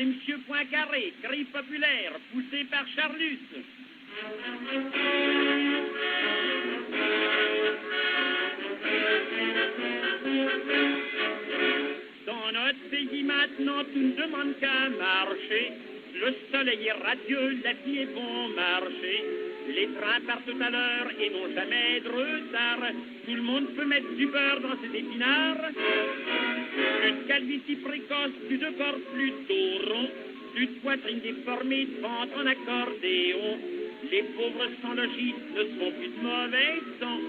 c'est Monsieur Poincaré, cri populaire, poussé par Charlus. Dans notre pays maintenant, tout ne demande qu'à marcher. Le soleil est radieux, la vie est bon marché. Les trains partent tout à l'heure et n'ont jamais de retard. Tout le monde peut mettre du beurre dans ses épinards. Plus de calvitie précoce, plus de corps plutôt rond, plus de poitrine déformée, de ventre en accordéon. Les pauvres sans logis ne sont plus de mauvais sang.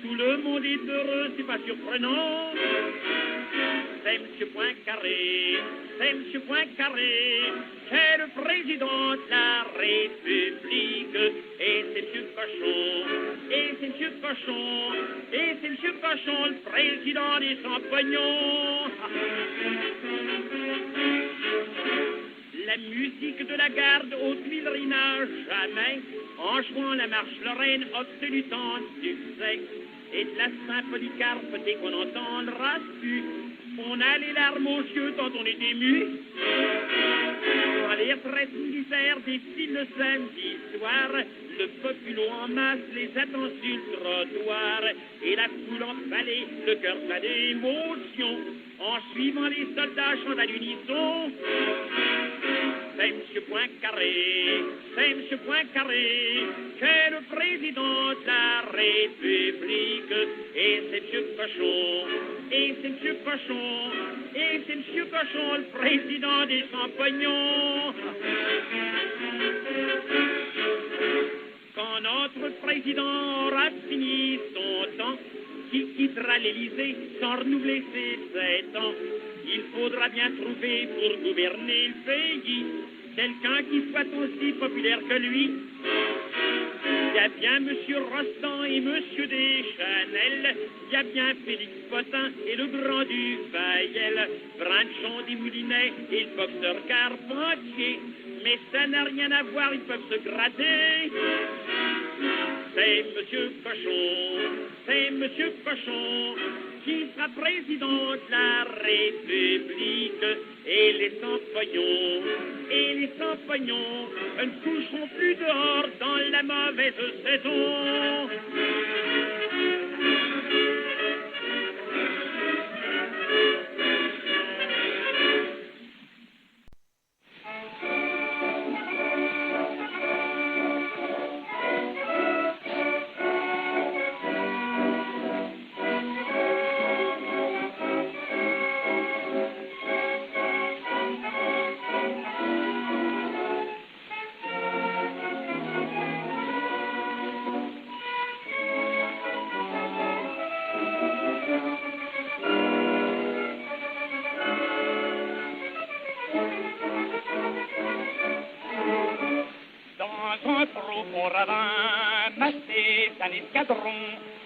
Tout le monde est heureux, c'est pas surprenant. C'est M. Poincaré, c'est M. Poincaré, c'est le président de la République. Et c'est M. Cochon, et c'est M. Cochon, et c'est M. Cochon, le président des champignons. La musique de la garde aux Tuileries n'a jamais, en jouant la marche lorraine, obtenu tant de succès. Et de la Saint-Polycarpe, dès qu'on entendra su, on a les larmes aux yeux tant on est ému. Quand les retraites militaires défilent le samedi soir, le populo en masse les attend sur le trottoir. Et la foule emballée, le cœur plein d'émotion, en suivant les soldats chantent à l'unisson. C'est M. Poincaré, c'est M. Poincaré, qu'est le président de la République. Et c'est M. Cochon, et c'est M. Cochon, et c'est M. Cochon, le président des champignons. Quand notre président aura fini son temps, qui quittera l'Élysée sans renouveler ses 7 ans, il faudra bien trouver pour gouverner le pays quelqu'un qui soit aussi populaire que lui. Il y a bien M. Rostand et M. Deschanel, il y a bien Félix Potin et le grand Dufayel, Branchon des Moulinets et le boxeur Carpentier, mais ça n'a rien à voir, ils peuvent se gratter. C'est M. Cochon, c'est M. Cochon qui sera président de la République. Et les sans-pognons, et les sans-pognons ne coucheront plus dehors dans la mauvaise saison.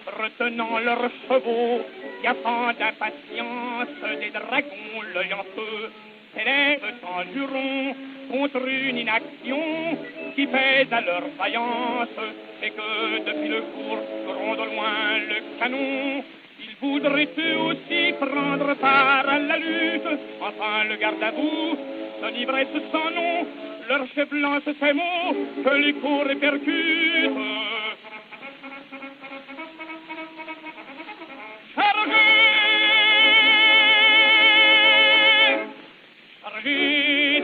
Retenant leurs chevaux, gaffant d'impatience, des dragons, l'œil en feu, s'élèvent en juron contre une inaction qui pèse à leur vaillance, et que depuis le jour gronde au loin le canon. Ils voudraient eux aussi prendre part à la lutte, enfin le garde à vous, son ivresse sans nom, leur chef lance ces mots que l'écho répercute.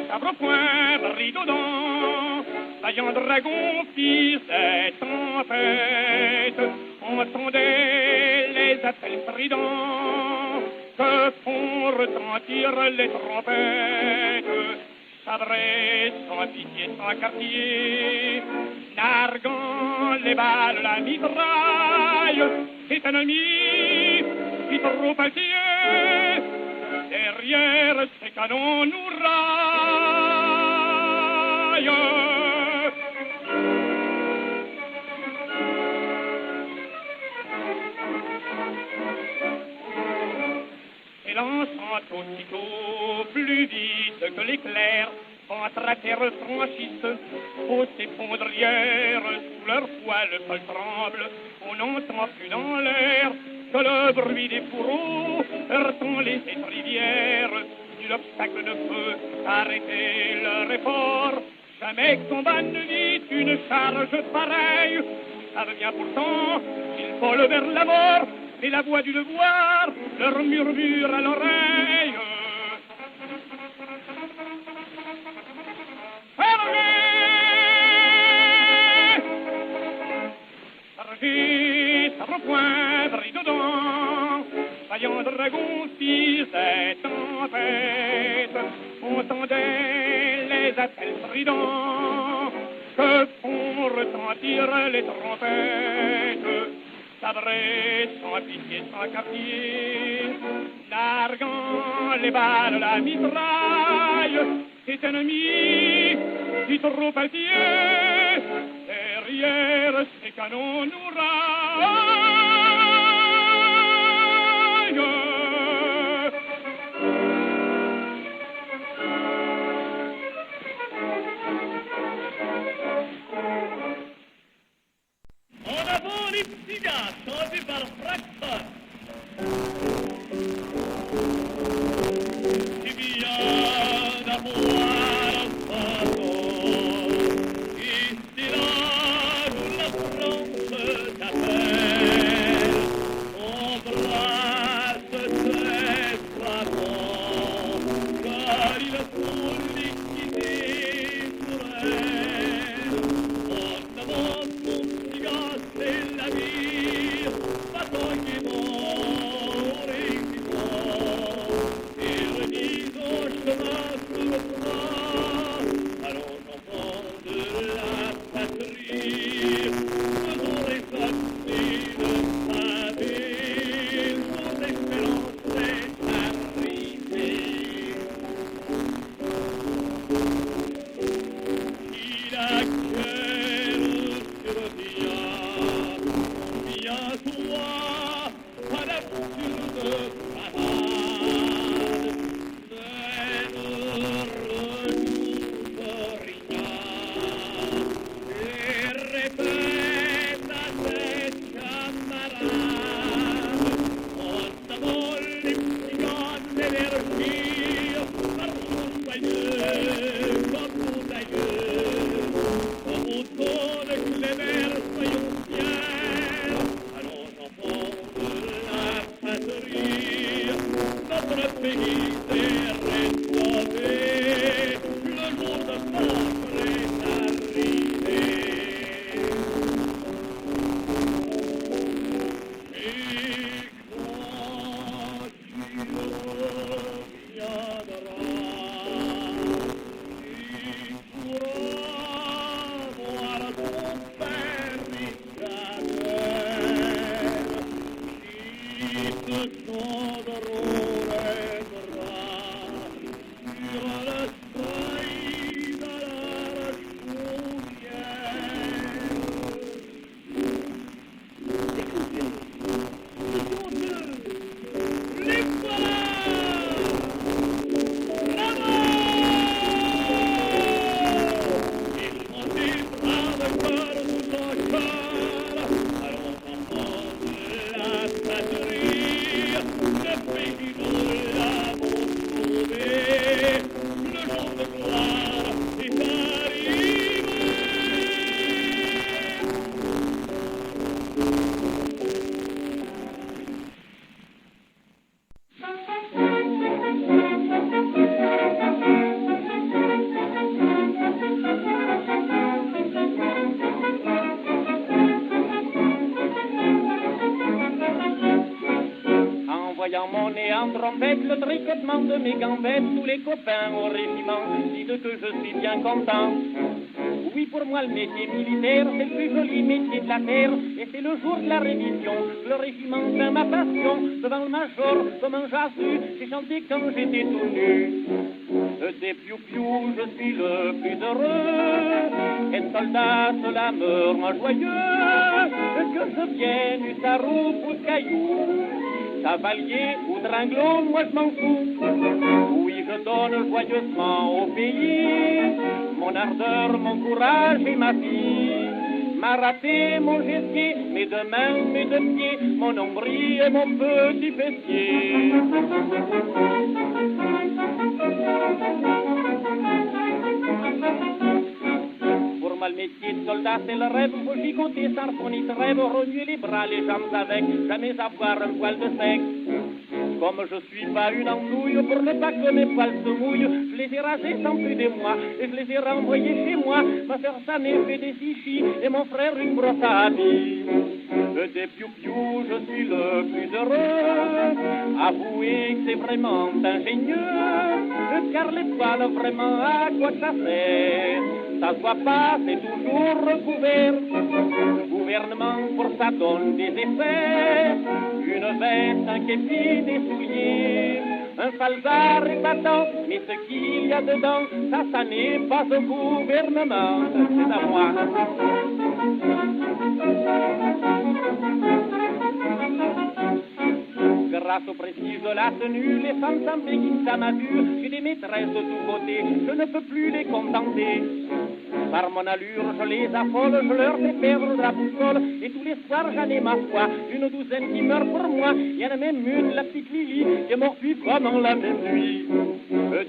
Sabre point, bride aux dents, vaillant dragon, fils des tempêtes, entendez les appels stridents que font retentir les trompettes, sabrés sans pitié, sans quartier, narguant les balles, la mitraille, c'est un ennemi qui trop inquiet derrière ces canons nous raille. S'élançant aussitôt plus vite que l'éclair, entre la terre franchisse, aux effondrières, sous leur poids le sol tremble, on n'entend plus dans l'air que le bruit des fourreaux heurtant les rivières. Nul l'obstacle ne peut arrêter leur effort. Jamais combat ne vit une charge pareille. Savent bien pourtant qu'il vole vers la mort, et la voix du devoir leur murmure à l'oreille. Sabre point, brille dedans, vaillant dragon, fils des tempêtes, entendait les appels stridents que font retentir les trompettes. Sabrés sans pitié, sans quartier, narguant les balles, la mitraille, cet ennemi du trop altier, derrière ces canons nous raille. En avant les petits gars, chantés par Fraxon. Si bien d'avoir un façon, ici là où la France t'appelle, embrasse tes fragments, car il faut liquider pour elle. En avant mon petit gars, c'est la vie, bataillement, réussissant, et remise au chemin sous le bras. Allons enfants de la patrie, faisons ressortir sa ville, son espérance est arrivée. Il a cœur sur bien toi, pas d'absurde parade, ne retrouve rien, et répète à tes camarades, en avant les petits gars d'énergie, marchons joyeux, comme nos aïeux, comme au ton de Cléber, soyons fiers. Allons enfants de la patrie, notre pays s'est réchauffé, le jour de vaincre est arrivé. Et quand tu reviendras, tu pourras voir ton père Michel, qui te tendront les bras sur le seuil de leur chaumière. Écoutez, ce sont eux, les voilà! Bravo! Ils chantaient brave cœur sous son cœur. Allons enfants de la patrie, le pays nous l'avons trouvé, le jour de gloire est arrivé. En voyant mon nez en trompette, le tricotement de mes gambettes, tous les copains au régiment disent que je suis bien content. Oui, pour moi, le métier militaire, c'est le plus joli métier de la terre, et c'est le jour de la révision. Le régiment, c'est ma passion. Devant le major, comme un jassu, j'ai chanté quand j'étais tout nu. Des piou-piou, je suis le plus heureux, et le soldat, cela me rend joyeux, que je vienne du sarou ou de caillou, cavalier ou dringlot, moi je m'en fous. Oui, je donne joyeusement au pays mon ardeur, mon courage et ma vie. Ma raté, mon gessier, mes deux mains, mes deux pieds, mon nombril et mon petit fessier. Pour moi, le métier de soldat, c'est le rêve. Faut gigoter sans ni trêve, remuer les bras, les jambes avec, jamais avoir un poil de sexe. Comme je suis pas une andouille, pour ne pas que mes poils se mouillent, je les ai rasés sans plus des mois, et je les ai renvoyés chez moi. Ma sœur Sané fait des chichis, et mon frère une brosse à habits. Des piou-piou, je suis le plus heureux. Avouez que c'est vraiment ingénieux, car les balles, vraiment, à quoi ça sert? Ça se voit pas, c'est toujours recouvert. Le gouvernement, pour ça, donne des effets. Une veste, un képi, des souliers, un falzar épatant, mais ce qu'il y a dedans, ça n'est pas au gouvernement, c'est à moi. Grâce au prestige de la tenue, les femmes sans béguine, ça m'a vu. J'ai des maîtresses de tous côtés, je ne peux plus les contenter. Par mon allure, je les affole, je leur fais perdre la boussole. Et tous les soirs, j'en ai ma foi, une douzaine qui meurt pour moi. Il y en a même une, la petite Lily, qui est morte 8 fois dans la même nuit.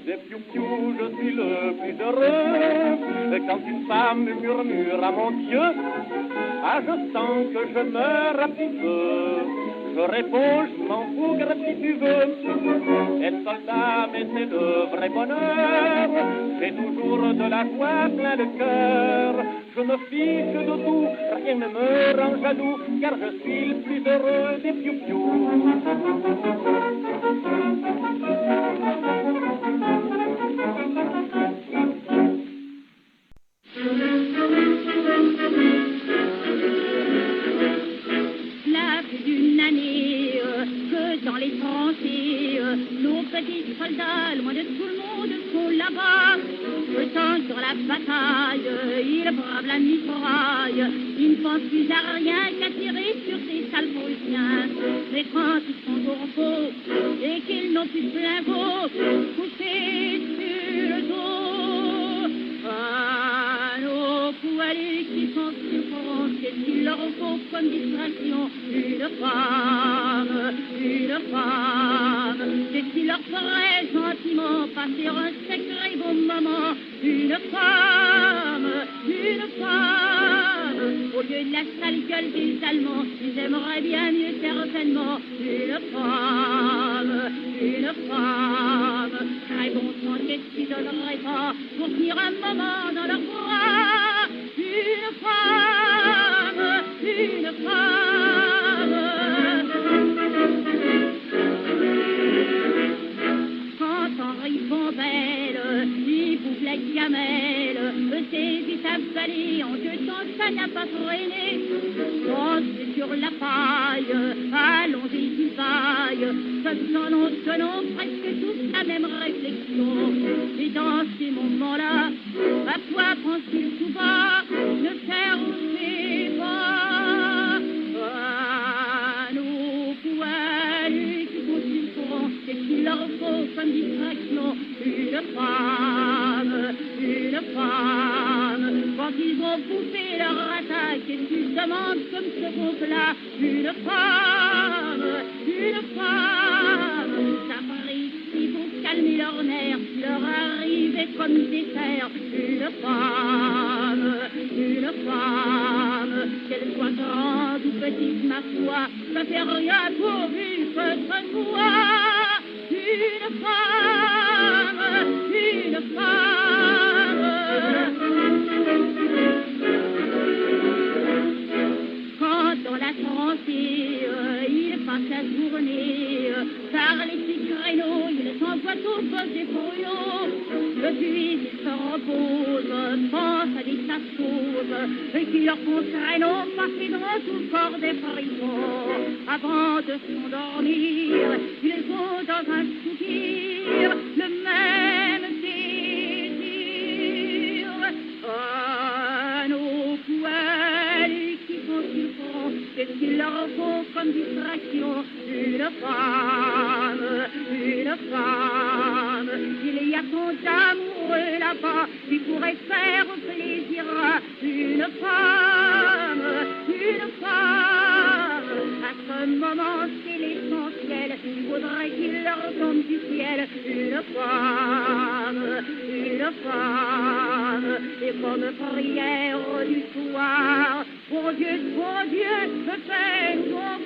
Des piou-piou, je suis le plus heureux. Quand une femme murmure à mon Dieu, ah, je sens que je meurs un petit peu. Je réponds, je m'en fous, si tu veux. Être soldat, mais c'est le vrai bonheur. J'ai toujours de la joie plein le cœur. Je me fiche de tout, rien ne me rend jaloux, car je suis le plus heureux des piou-piou. Dans les tranchées, nos petits soldats, loin de tout le monde, sont là-bas. Autant sur la bataille, ils bravent la mitraille. Ils ne pensent plus à rien qu'à tirer sur ces sales Prussiens. Mais quand ils sont au repos et qu'ils n'ont plus de lingots, couchés sur le dos, à nos poilus qui sont sur le front, qu'est-ce qu'il leur faut comme distraction? Une femme, qu'est-ce qu'il leur ferait gentiment passer un sacré beau moment? Une femme, au lieu de la sale gueule des Allemands, ils aimeraient bien mieux certainement. Une femme, très bon sang, qu'est-ce qu'ils donneraient pas pour tenir un moment dans leurs bras? Une femme. Quand Henri Bombelle, il bouffe la gamelle, saisit sa vallée en jetant, ça n'a pas freiné. Pensez sur la paille, allons-y du paille, tenons presque tous la même réflexion. Et dans ces moments-là, à quoi pense-t-il tout bas? Ne fermez pas à nos poilus qui sont sur le courant, et qu'il leur faut comme distraction une femme. Quand ils ont bouffé leur attaque et qu'ils demandent comme ce groupe-là une femme. Ça parie qu'ils vont calmer leurs nerfs, leur arriver comme dessert. Une femme, qu'elle soit grande ou petite, ma foi, ça fait rien pourvu que ce soit. Une femme. Quand dans la tranchée, il passe la journée, par les petits créneaux, il s'envoie au poste des brouillons. Puis il se repose, pense à des tas de choses, qui leur font traîneau, passer dans tout le corps des prisons. Avant de s'endormir, ils ont dans un soupir le même désir. À nos poils qui sont sur le front, qu'est-ce qu'il leur faut comme distraction? Une femme. Il y a tant d'amoureux là-bas qui pourrait faire plaisir à une femme, une femme. À ce moment, c'est l'essentiel, il faudrait qu'il leur tombe du ciel une femme, et comme prière du soir, pour Dieu, me fait voir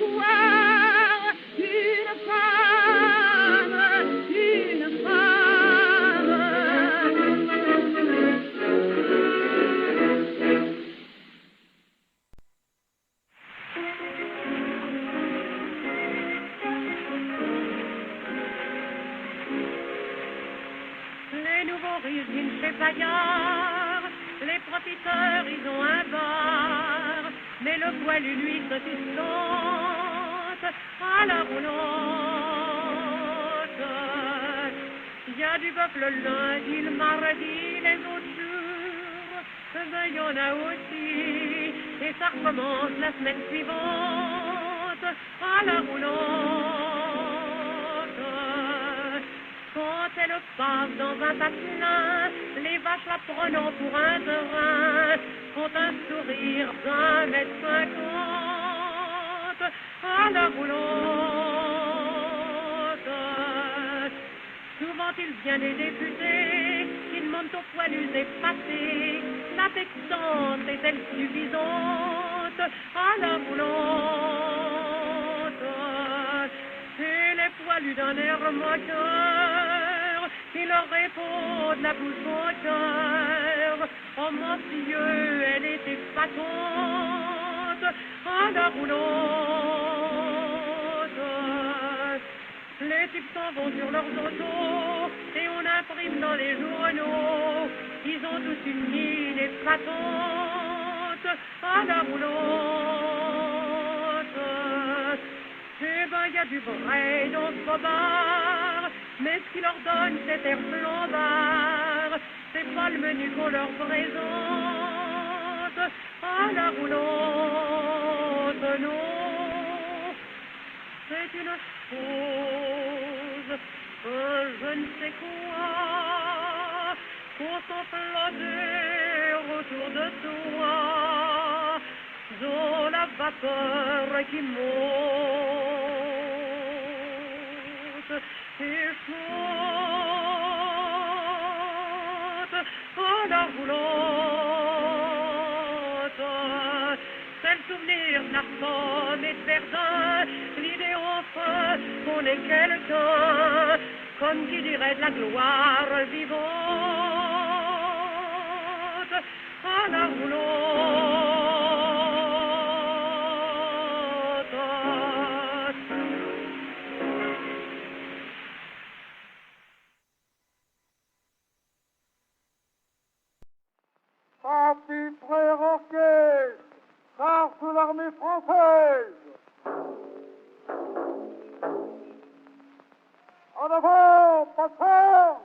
une femme, une femme. Les nouveaux régiment chez Paillard, les profiteurs, ils ont un bar, mais le poilu, lui, se suspente à la roulotte. Il y a du bœuf le lundi, le mardi, les autres jours, ben, il y en a aussi, et ça recommence la semaine suivante à la roulotte. Quand elle passe dans un patelin, les vaches la prenant pour un terrain, font un sourire d'1,50 m à la roulotte. Souvent il vient des députés, qui demandent aux poilus dépassés, la texante est-elle suffisante à la roulotte? Et les poilus d'un air moqueur, qui leur répondent la bouche au cœur. Oh mon Dieu, elle était patente à la roulotte. Les types s'en vont sur leurs autos et on imprime dans les journaux. Ils ont tous une mine épatante à la roulotte. Eh ben, y a du vrai dans ce bobard, mais ce qu'ils leur donne, c'est air flambard. C'est pas le menu qu'on leur présente à la roulotte, non. C'est une chose, je ne sais quoi, pour s'enflammer autour de toi. Dans la vapeur qui monte et chante à la roulotte. C'est le souvenir de la femme et de Verdun, l'idée enfin qu'on est quelqu'un, comme qui dirait de la gloire vivante à la roulotte. Parti pré-roquet, part sous l'armée française. En avant, passage.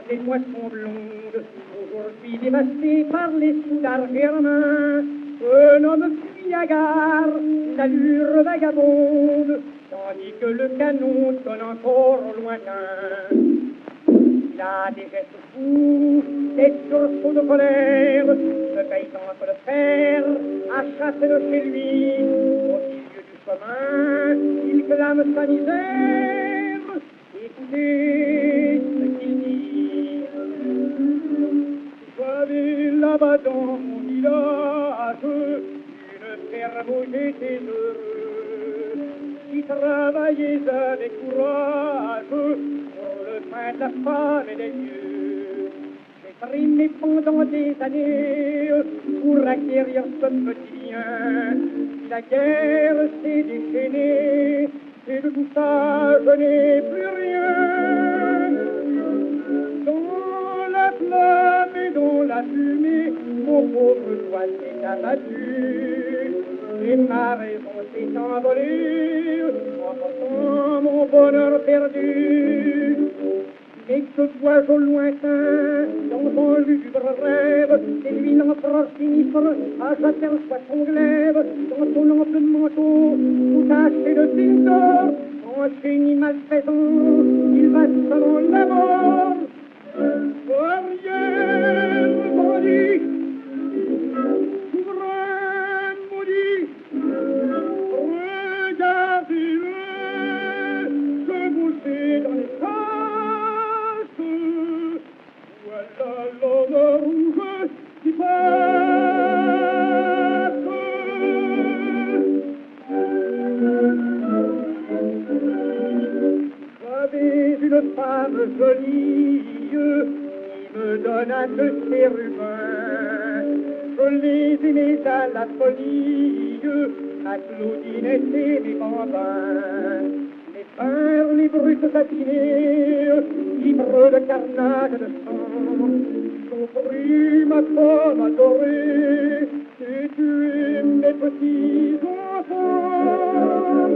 les moissons blondes, aujourd'hui dévasté par les soudards germains. Un homme fuit à gare, d'allure vagabonde, tandis que le canon sonne encore au lointain. Il a des gestes fous, des sursauts de colère, se paye entre le fer, à chasser de chez lui. Au milieu du chemin, il clame sa misère. Écoutez ce qu'il dit. J'avais là-bas dans mon village une ferme où j'étais heureux, qui travaillait avec courage pour le pain de la femme et des dieux. J'ai trimé pendant des années pour acquérir ce petit bien. Si la guerre s'est déchaînée, et de tout ça je n'ai plus rien. Dans la flamme et dans la fumée, mon pauvre doigt s'est abattu, et ma raison s'est envolée en portant mon bonheur perdu. Et que vois-je au lointain, dans un lugubre rêve, et lui l'empereur sinistre, j'aperçois son glaive, dans son ample manteau, tout taché de fils d'or, en génie malfaisant, il va selon la mort. Arrière, bandit, souverain maudit, regardez-le, se mousser dans les faces. Voilà l'homme rouge qui passe. J'avais une femme jolie qui me donna de ses rubans. Je les aimais à la folie, ma Claudine était mes bambins. Les peurs, les brutes abîmées, libres de carnage de sang, ont pris ma femme adorée et tué mes petits enfants.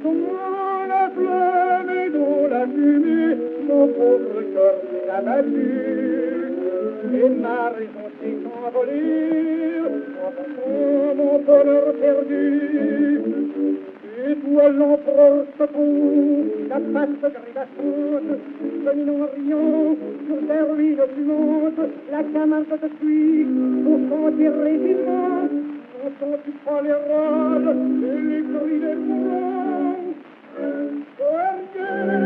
Dans la flamme et dans la fumée, mon pauvre cœur s'est abattu, et ma raison s'est envolée en portant mon bonheur perdu. Et toi l'empereur second, la face grimaçante, dominant riant sur des ruines fluantes, la camarde te suit, au chant des régiments, entends-tu pas les râles et les cris des mourants? Arrière,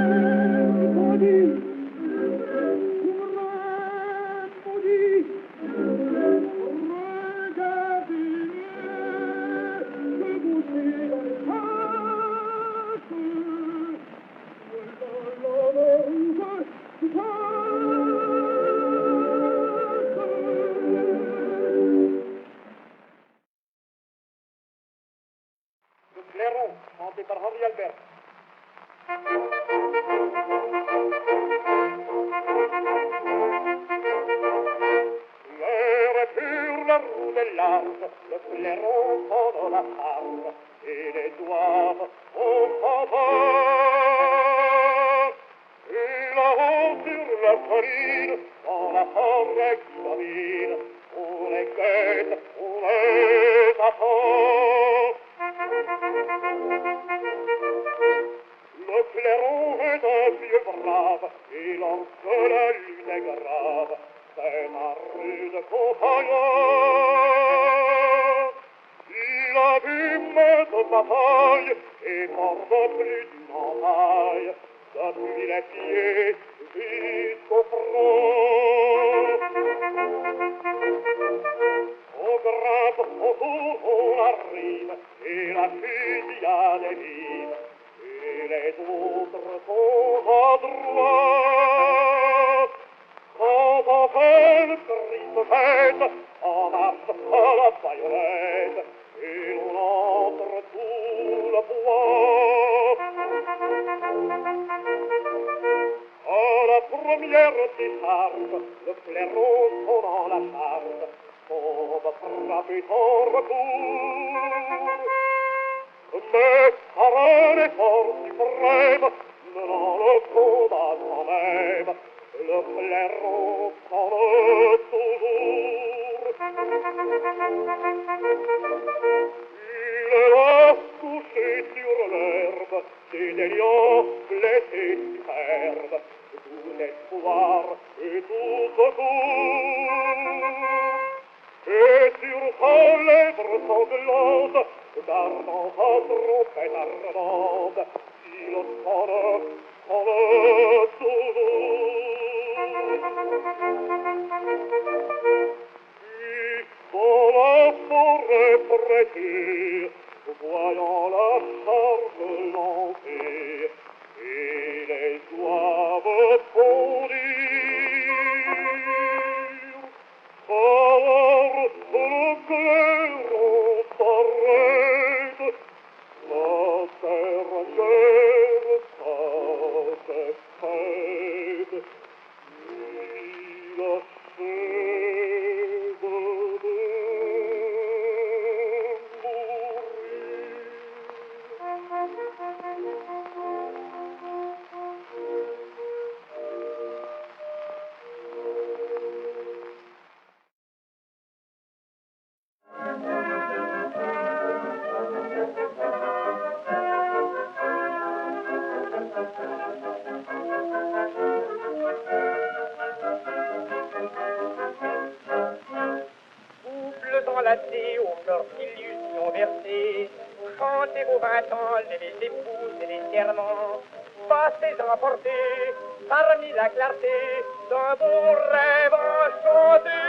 bandit, souverain maudit, regardez-le, se mousser dans les faces. Voilà l'homme rouge qui passe. Le clairon, chanté par Henri Albert. L'air est pur, la roue est large, le clairon pendant la farce, et les doigts au faveur. Et là-haut sur la colline, dans la forêt qui domine, on les guette, on les attend. Le clairon est un vieux brave, et lorsque la lune est grave, c'est ma rude compagnon. Il a vu maintes batailles, et mordant plus d'une entaille, depuis les pieds jusqu'au front. On grimpe, on court, on arrive, et la fusillade est vive, et les autres sont à droite. Quand enfin le cri se fête, en marche à la baïonnette, et l'on entre tout le bois. À la première décharge, le clairon sonnant la charge, tombe frappé en retour. Mais par un effort suprême, menant le combat quand même, le clairon sonne toujours. Il va coucher sur l'herbe, des lions blessés superbes, tout espoir et tout secours. Et sur sa lèvre sanglante, dardant sa trompette ardente, il sonne toujours. Puis, dans la forêt prêtée, voyant la charge lancer, et les oies bondir, alors le clairon s'arrête, la dernière tasse crête, il achève de Couples enlacés au cœur d'illusions versées, chantez vos 20 ans, les épouses et les serments, passez emportés parmi la clarté d'un beau rêve enchanté.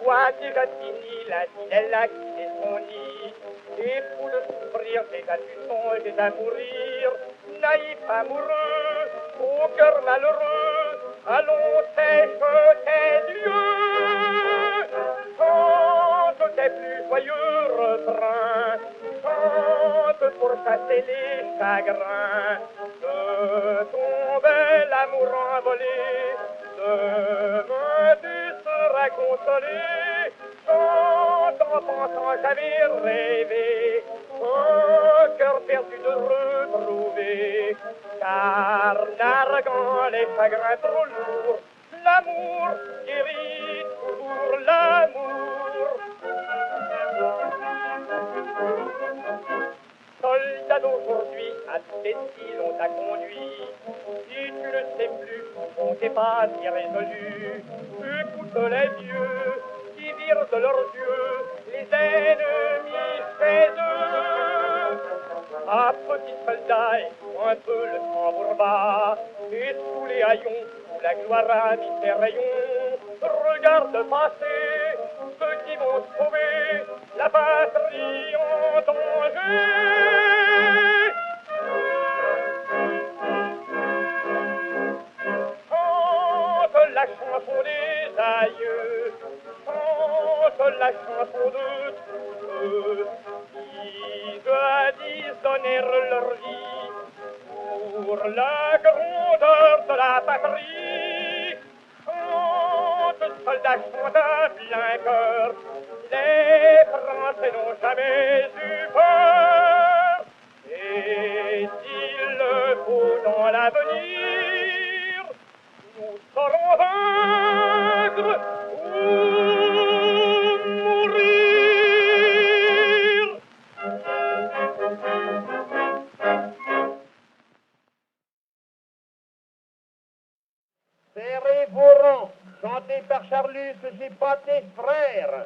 Voici déjà fini la fidèle qui est son nid, et pour le souffrir, déjà tu songes déjà mourir, naïf amoureux, au cœur malheureux, allons sèche tes yeux, chante tes plus joyeux refrains, chante pour chasser les chagrins, de ton bel amour envolé, demain tu seras consolé, chante en pensant j'avais rêvé, un cœur perdu de retrouver, car narguant les chagrins trop lourds, l'amour guérit toujours l'amour. Soldat d'aujourd'hui, à tous les styles on t'a conduit. Si tu ne sais plus, on t'est pas si résolu. Écoute les vieux qui virent de leurs yeux les ennemis chez eux. À petit soldat, un peu le tambour bas, et sous les haillons où la gloire a mis ses rayons, regarde passer ceux qui vont sauver la patrie en danger. Chante la chanson des aïeux, chante la chanson de tous ceux qui jadis donnèrent leur vie pour la grandeur de la patrie. Chante, soldats, chante à plein cœur, les Français n'ont jamais eu peur. Et s'il le faut dans l'avenir, nous saurons vaincre ou mourir. Serrez vos rangs, chanté par Charlus, j'ai pas tes frères.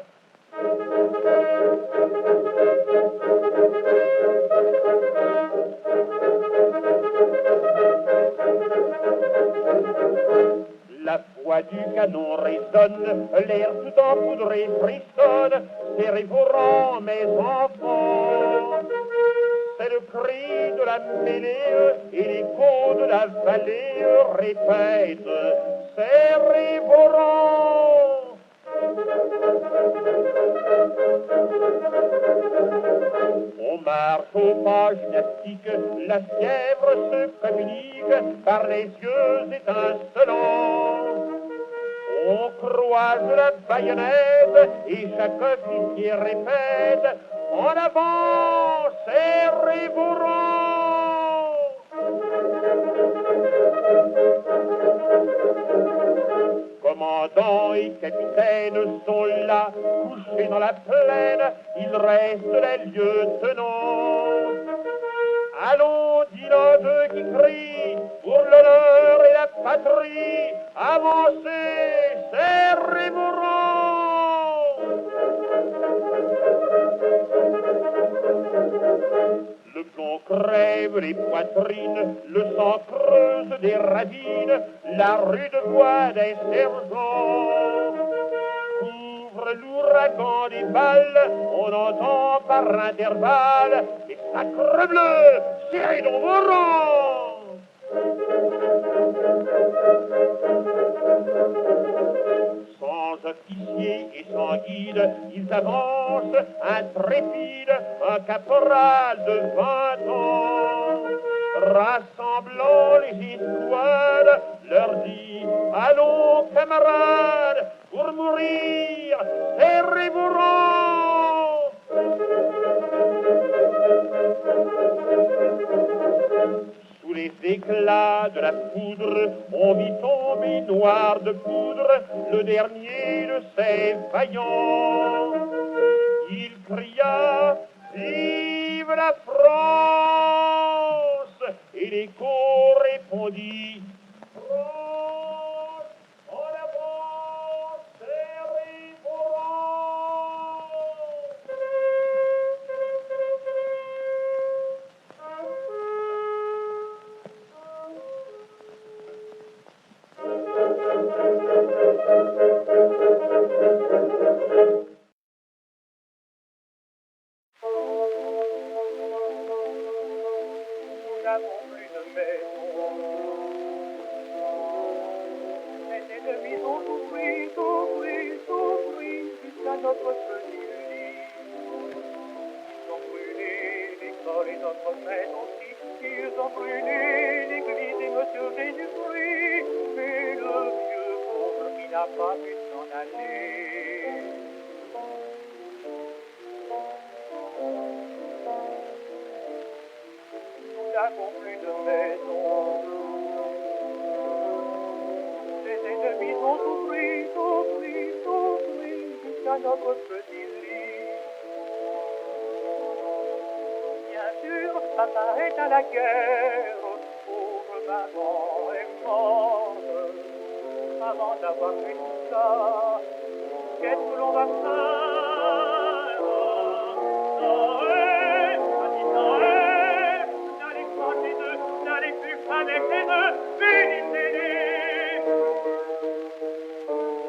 La voix du canon résonne, l'air tout empoudré frissonne. Serrez vos rangs, mes enfants. C'est le cri de la mêlée et l'écho de la vallée répète. Serrez vos rangs. On marche au pas gymnastique, la fièvre se communique par les yeux étincelants. On croise la baïonnette et chaque officier répète en avant, serrez vos rangs. commandant et capitaine sont là, couchés dans la plaine, il reste les lieutenants. Allons, dit l'un d'eux qui crie, pour l'honneur et la patrie, avancez, serrez vos rangs. Le plomb crève les poitrines, le sang creuse des ravines, la rude voix des sergents couvre l'ouragan des balles, on entend par intervalles et sacrebleu, serrez dans vos rangs. Sans officier et sans guide, ils avancent intrépides, un caporal de 20 ans. Rassemblant les escouades, leur dit « Allons, camarades, pour mourir, serrez vos rangs !» Sous les éclats de la poudre, on vit tomber noir de poudre le dernier de ces vaillants. Il cria « Vive la France !» et l'écho répondit « France, en avant, serrez vos rangs !» Nous n'avons plus de maison. Les ennemis ont souffri jusqu'à notre petit lit. Ils ont brûlé l'école et notre maison aussi. Ils ont brûlé l'église et Monsieur Jésus-Christ. Mais le vieux pauvre qui n'a pas pu s'en aller. Nous n'avons plus de maison. Les ennemis ont souffri jusqu'à notre petit lit. Bien sûr, papa est à la guerre, pauvre maman est morte. Avant d'avoir fait tout ça, qu'est-ce que l'on va faire? Noël, petit Noël, n'allez pas chez eux, n'allez plus avec les œufs, bénissez-les.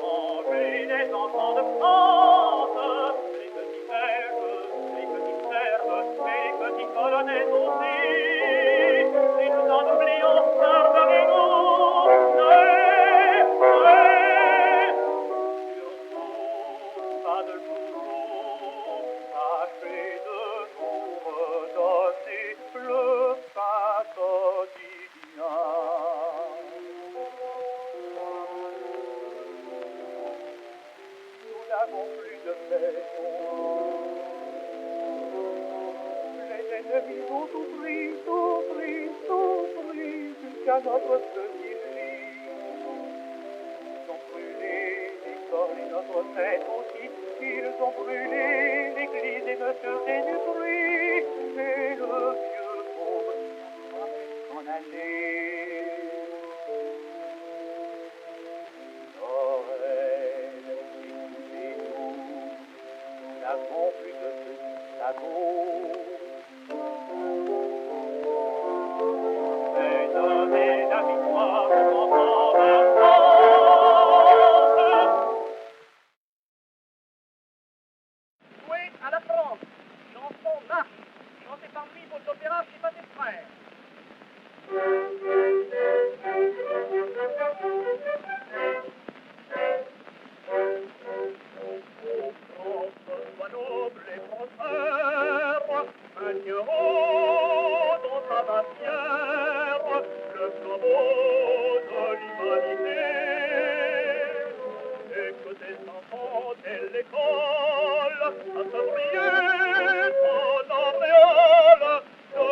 Mangez les enfants de France, les petits Belges, les petites Serbes, et les petits Polonais aussi. Et nous en oublions, pardonnez-nous, Noël, Noël. Surtout pas de jour, tâchez de nous redonner le pain quotidien. Nous n'avons plus de maison. Les ennemis ont souffri jusqu'à notre petit lit. Ils ont brûlé l'école et notre tête aussi. Ils ont brûlé l'église et Monsieur Jésus-Christ. Et le vieux pauvre n'a pas pu s'en aller. Noël, écoutez-nous, nous n'avons plus de petits sabots. Mais donnez la victoire aux enfants de France. Jouez à la France, chanson marche, chantée par lui vos opéras chez pas des frères. Sois noble et prospère, maintiendrons dans ta massière le flambeau de l'humanité. Et que tes enfants dès l'école fassent briller ton auréole de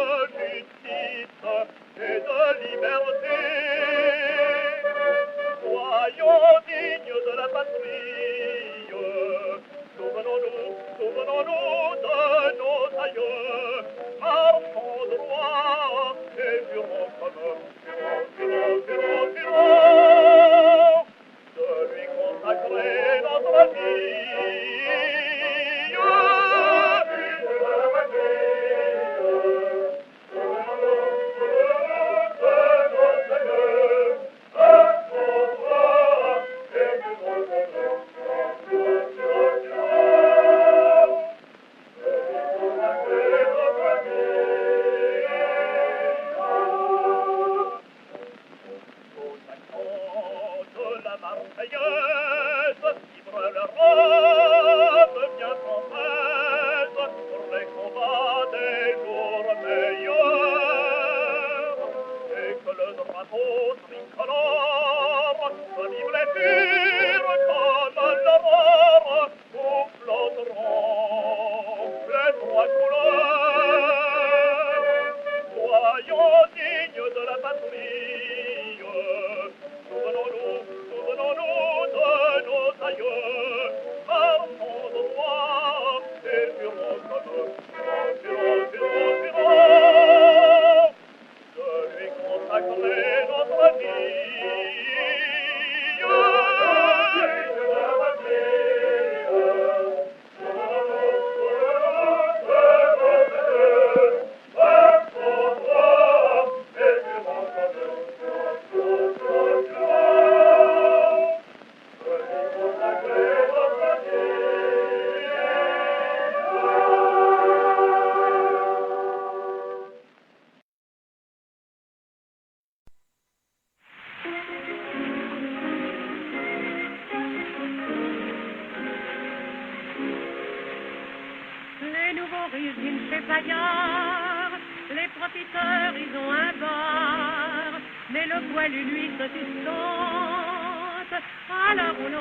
nouveaux régimes chez Bayard, les profiteurs, ils ont un bar, mais le poilu, lui, se distante à la roulotte.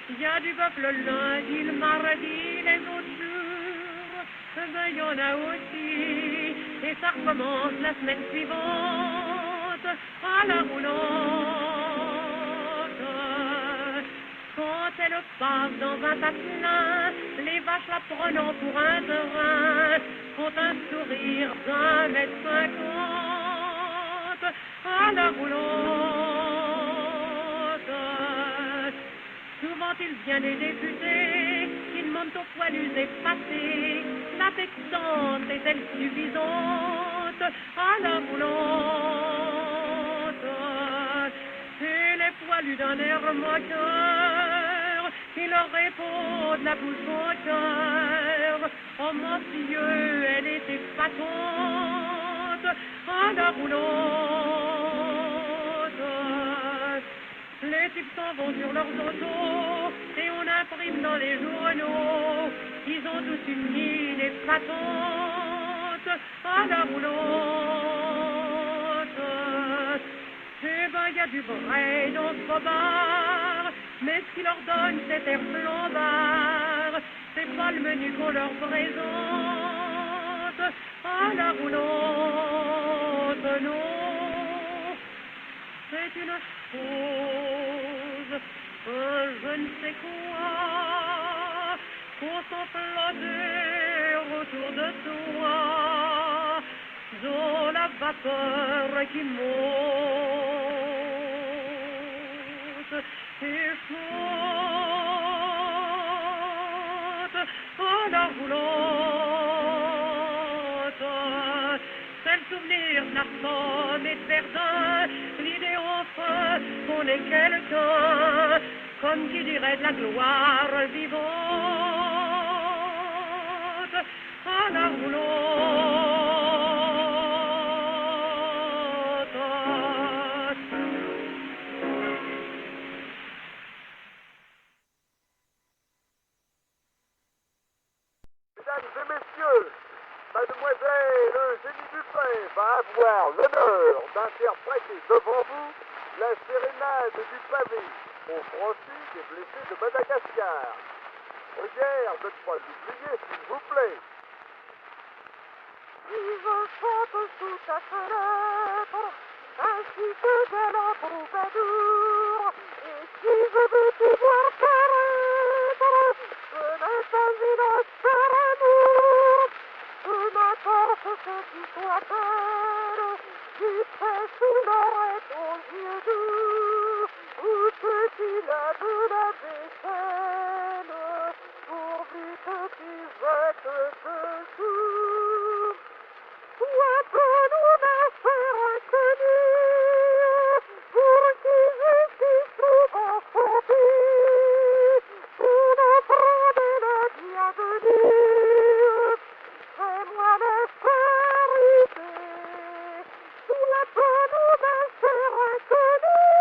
Il y a du bœuf le lundi, le mardi, les autres jours, ben il y en a aussi, et ça recommence la semaine suivante à la roulotte. Quand elle passe dans un patelin, les vaches la prenant pour un terrain, font un sourire d'1,50 m à la roulotte. Souvent il vient des députés, qui demandent aux poilus effacés, la textante est-elle suffisante à la roulotte? Et les poilus d'un air moqueur, qui leur répondent la bouche au cœur. Oh mon Dieu, elle est épatante à la roulotte. Les types s'en vont sur leurs autos et on imprime dans les journaux. Ils ont tous une mine épatante à la roulotte. Eh ben, y a du vrai dans ce bar, mais ce qu'ils leur donnent, c'est air flambard. C'est pas le menu qu'on leur présente à la roulotte, non. C'est une chose, je ne sais quoi, pour s'en flotter autour de toi. Dans la vapeur qui monte et flotte à la roulotte. C'est le souvenir de la femme et de Verdun, l'idée enfin qu'on est quelqu'un, comme qui dirait de la gloire vivante à la roulotte. Mesdames et messieurs, Mademoiselle Eugénie Dupin va avoir l'honneur d'interpréter devant vous la sérénade du pavé au profit des blessés de Madagascar. Prière de ne pas l'oublier, s'il vous plaît. Si je chante sous ta fenêtre, ainsi que de la troubadour, et si je veux te voir paraître, ce n'est pas une cher amour, peu m'importe que tu sois belle, si près sous l'oreille ton yeux doux, ou que tu l'as de la vaisselle, pourvu que tu jettes dessous. Sois peu nous ma chère inconnue, pour qui je suis souvent fondue, pour notre belle bienvenue. Fais-moi la charité, sois peu nous ma chère inconnue,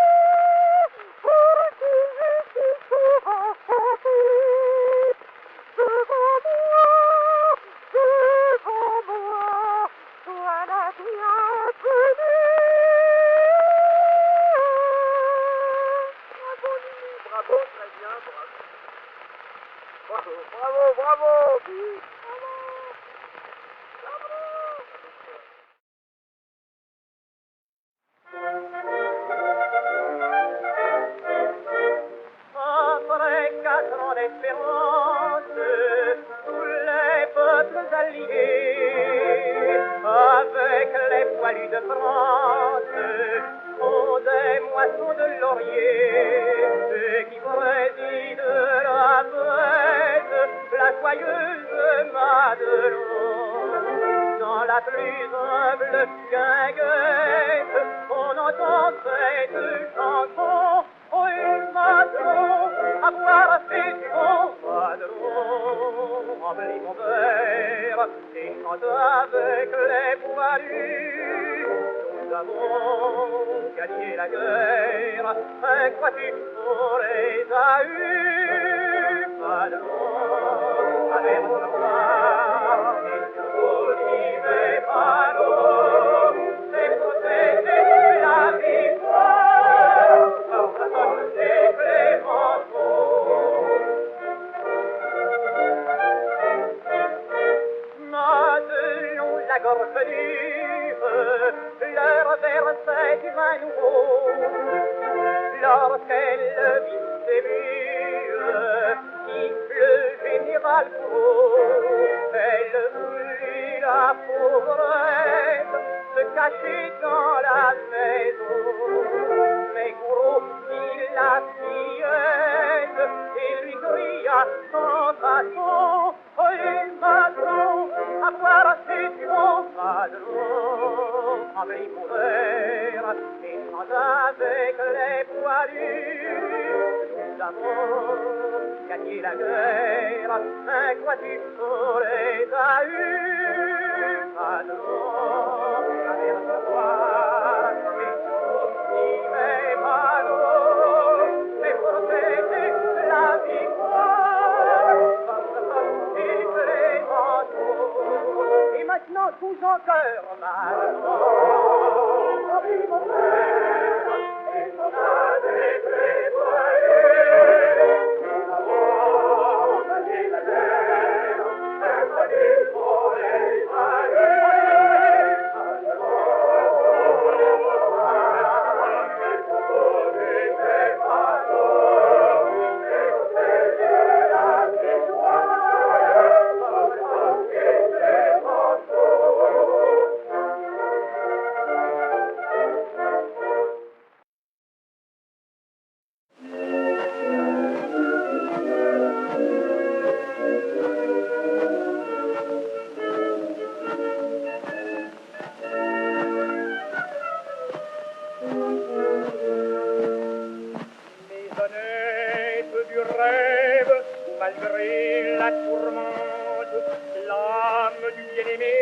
pour qui je suis souvent fondue. Devant moi, sois la bienvenue. Bravo Lily, bravo, très bien, bravo. Bravo, bravo, bravo. Après 4 ans d'espérance, tous les peuples alliés, avec les poilus de France, font des moissons de laurier. Ceux qui président la fête, la joyeuse Madelon. Dans la plus humble guinguette, on entend cette chanson. Oh, il Madelon, à boire ses son Madelon, remplis mon verre et chante avec les poilus. Nous avons gagné la guerre, un crois-tu on les a eus, Madelon. rentrer dans la maison. Mais Gouraud, il la fillette et lui cria sans façon, les matrons, à voir c'est mon padron. Avec mon verre et chante avec les poilus, nous avons gagné la guerre, un crois-tu sur les ahus, padron, la mer se voit, et tout mes padrons, mais pour fêter la victoire, et les manteaux, et maintenant tous en cœur, madron, avec mon frère, et son avec les poilus, nous avons gagné la guerre, un croix-tu pour les ahus, malgré la tourmente, l'âme du bien-aimé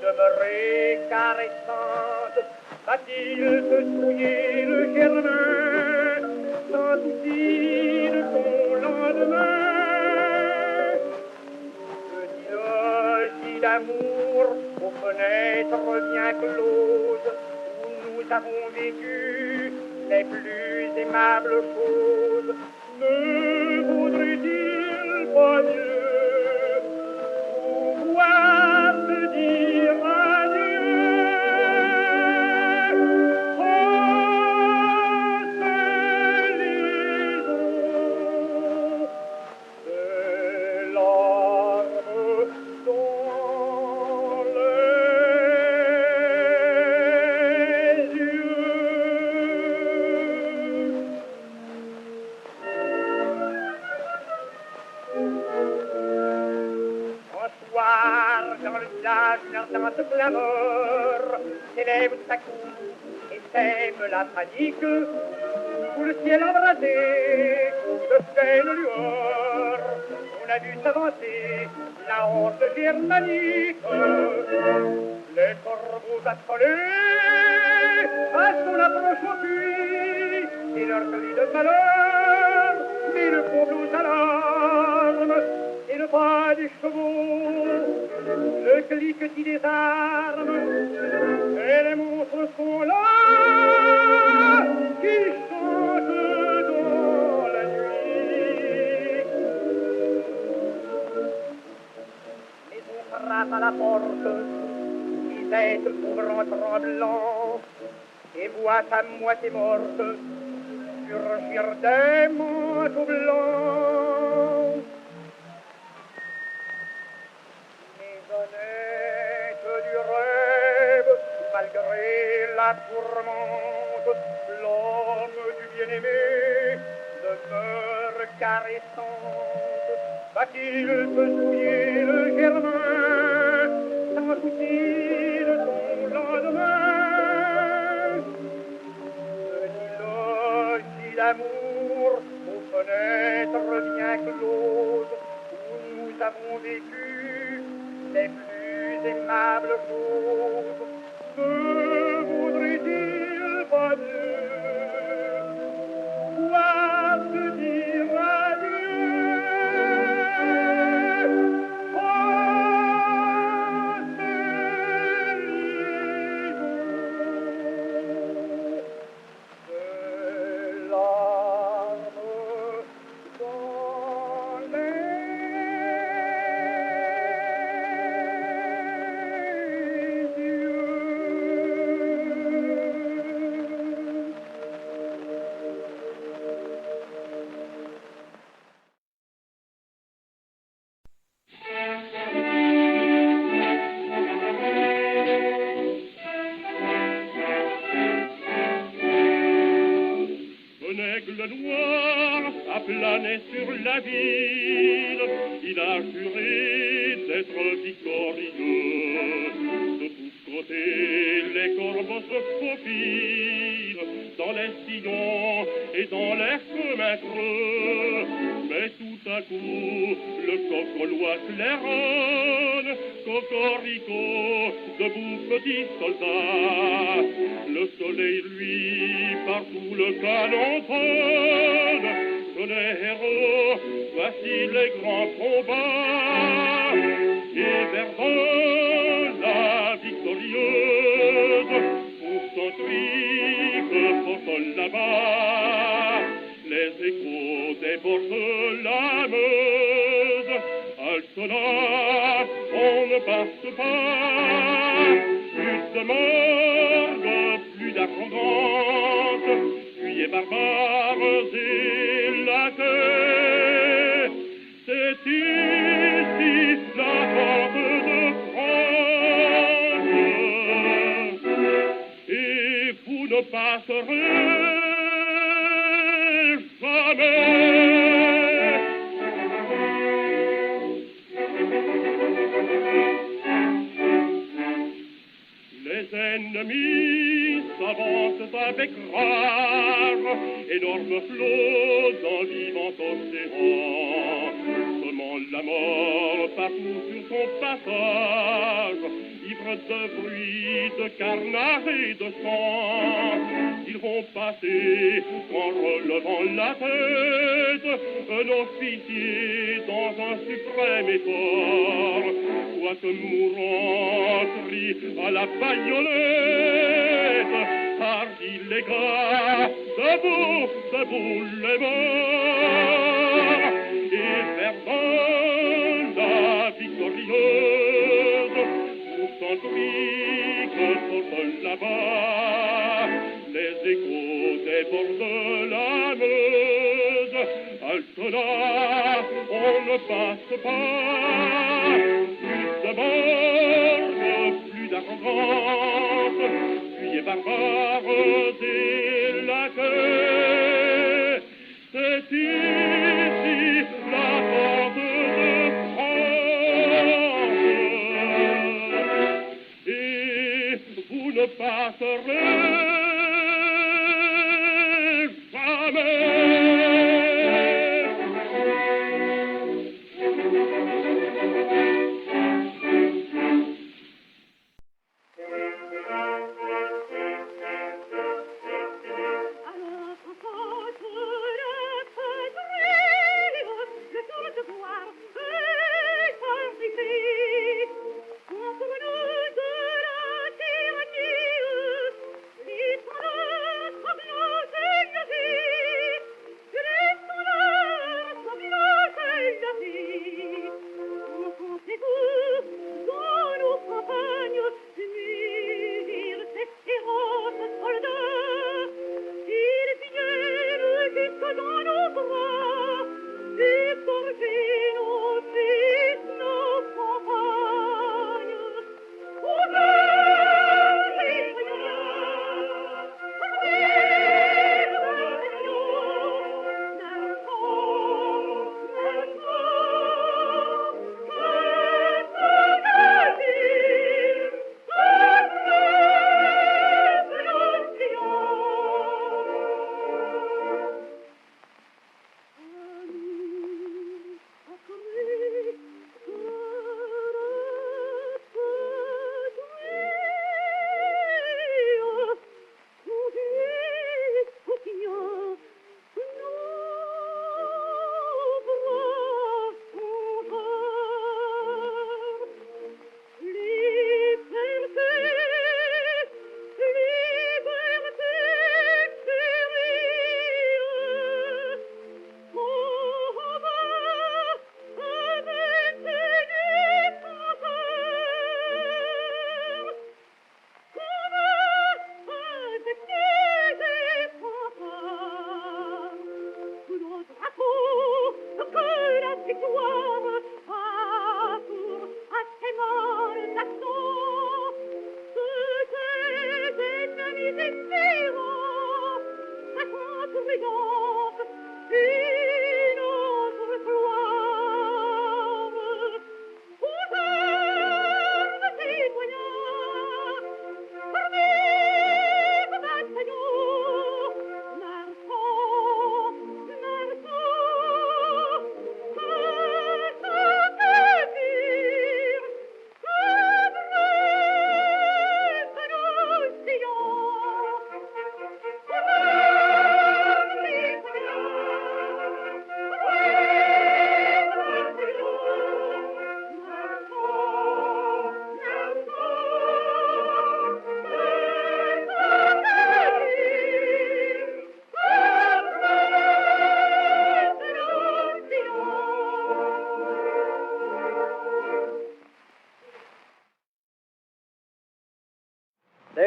demeurée caressante. Va-t-il se souiller le germain sans souci de son lendemain? Petit logis d'amour aux fenêtres bien closes où nous avons vécu les plus aimables choses. Ne vaudrait-il pas mieux pouvoir se dire adieu? Oh, ces liaisons, ces larmes dans les yeux. Dans le village, une ardente clameur s'élève tout à coup et sème la panique. Sous le ciel embrasé de belles lueurs, on a vu s'avancer la honte germanique. Les corbeaux affolés à son approche au puits et leur cri de malheur met le peuple aux alarmes. Et le pas des chevaux, le cliquetis des armes, et les monstres sont là, qui chantent dans la nuit. Mais on frappe à la porte, Lisette ouvre en tremblant, et voit à moitié morte surgir des manteaux blancs. Honnête du rêve, malgré la tourmente, l'homme du bien-aimé demeure caressante. Va-t-il se souiller le germain sans souci de son lendemain? Petit logis d'amour aux fenêtres bien closes où nous avons vécu les plus aimables choses. Ne voudrait-il pas mieux pouvoir se dire adieu? Oh, ces liaisons, ces larmes dans les yeux. planait sur la ville. Il a juré d'être victorieux. De tous côtés, les corbeaux se faufilent dans les sillons et dans l'air comme un creux. Mais tout à coup, le coq lois claironne. Cocorico, debout petit soldat. Le soleil, lui, partout le canontonne. Jeunes héros, voici les grands combats. Et Verdun, la victorieuse, pour son trique porte là-bas. Les échos débordent la Meuse. Altona, on ne passe pas. Plus de morgue, plus d'arrogance, fuyez barbares et la paix. C'est ici la porte de France, et vous ne passerez jamais. Les ennemis s'avancent avec rage, énormes flots dans vivant océan, semant la mort partout sur son passage, ivres de bruit, de carnage et de sang. Ils vont passer en relevant la tête, un officier dans un suprême effort, quoique mourant, crie à la baïonnette. Hardi les gars, debout, debout les morts. Et Verdun, la victorieuse, pour son trique porte là-bas. Les échos débordent la Meuse. Altona, on ne passe pas. Plus de morgue, plus d'arrogance, fuyez barbares et la queue. C'est ici la porte de France, et vous ne passerez jamais.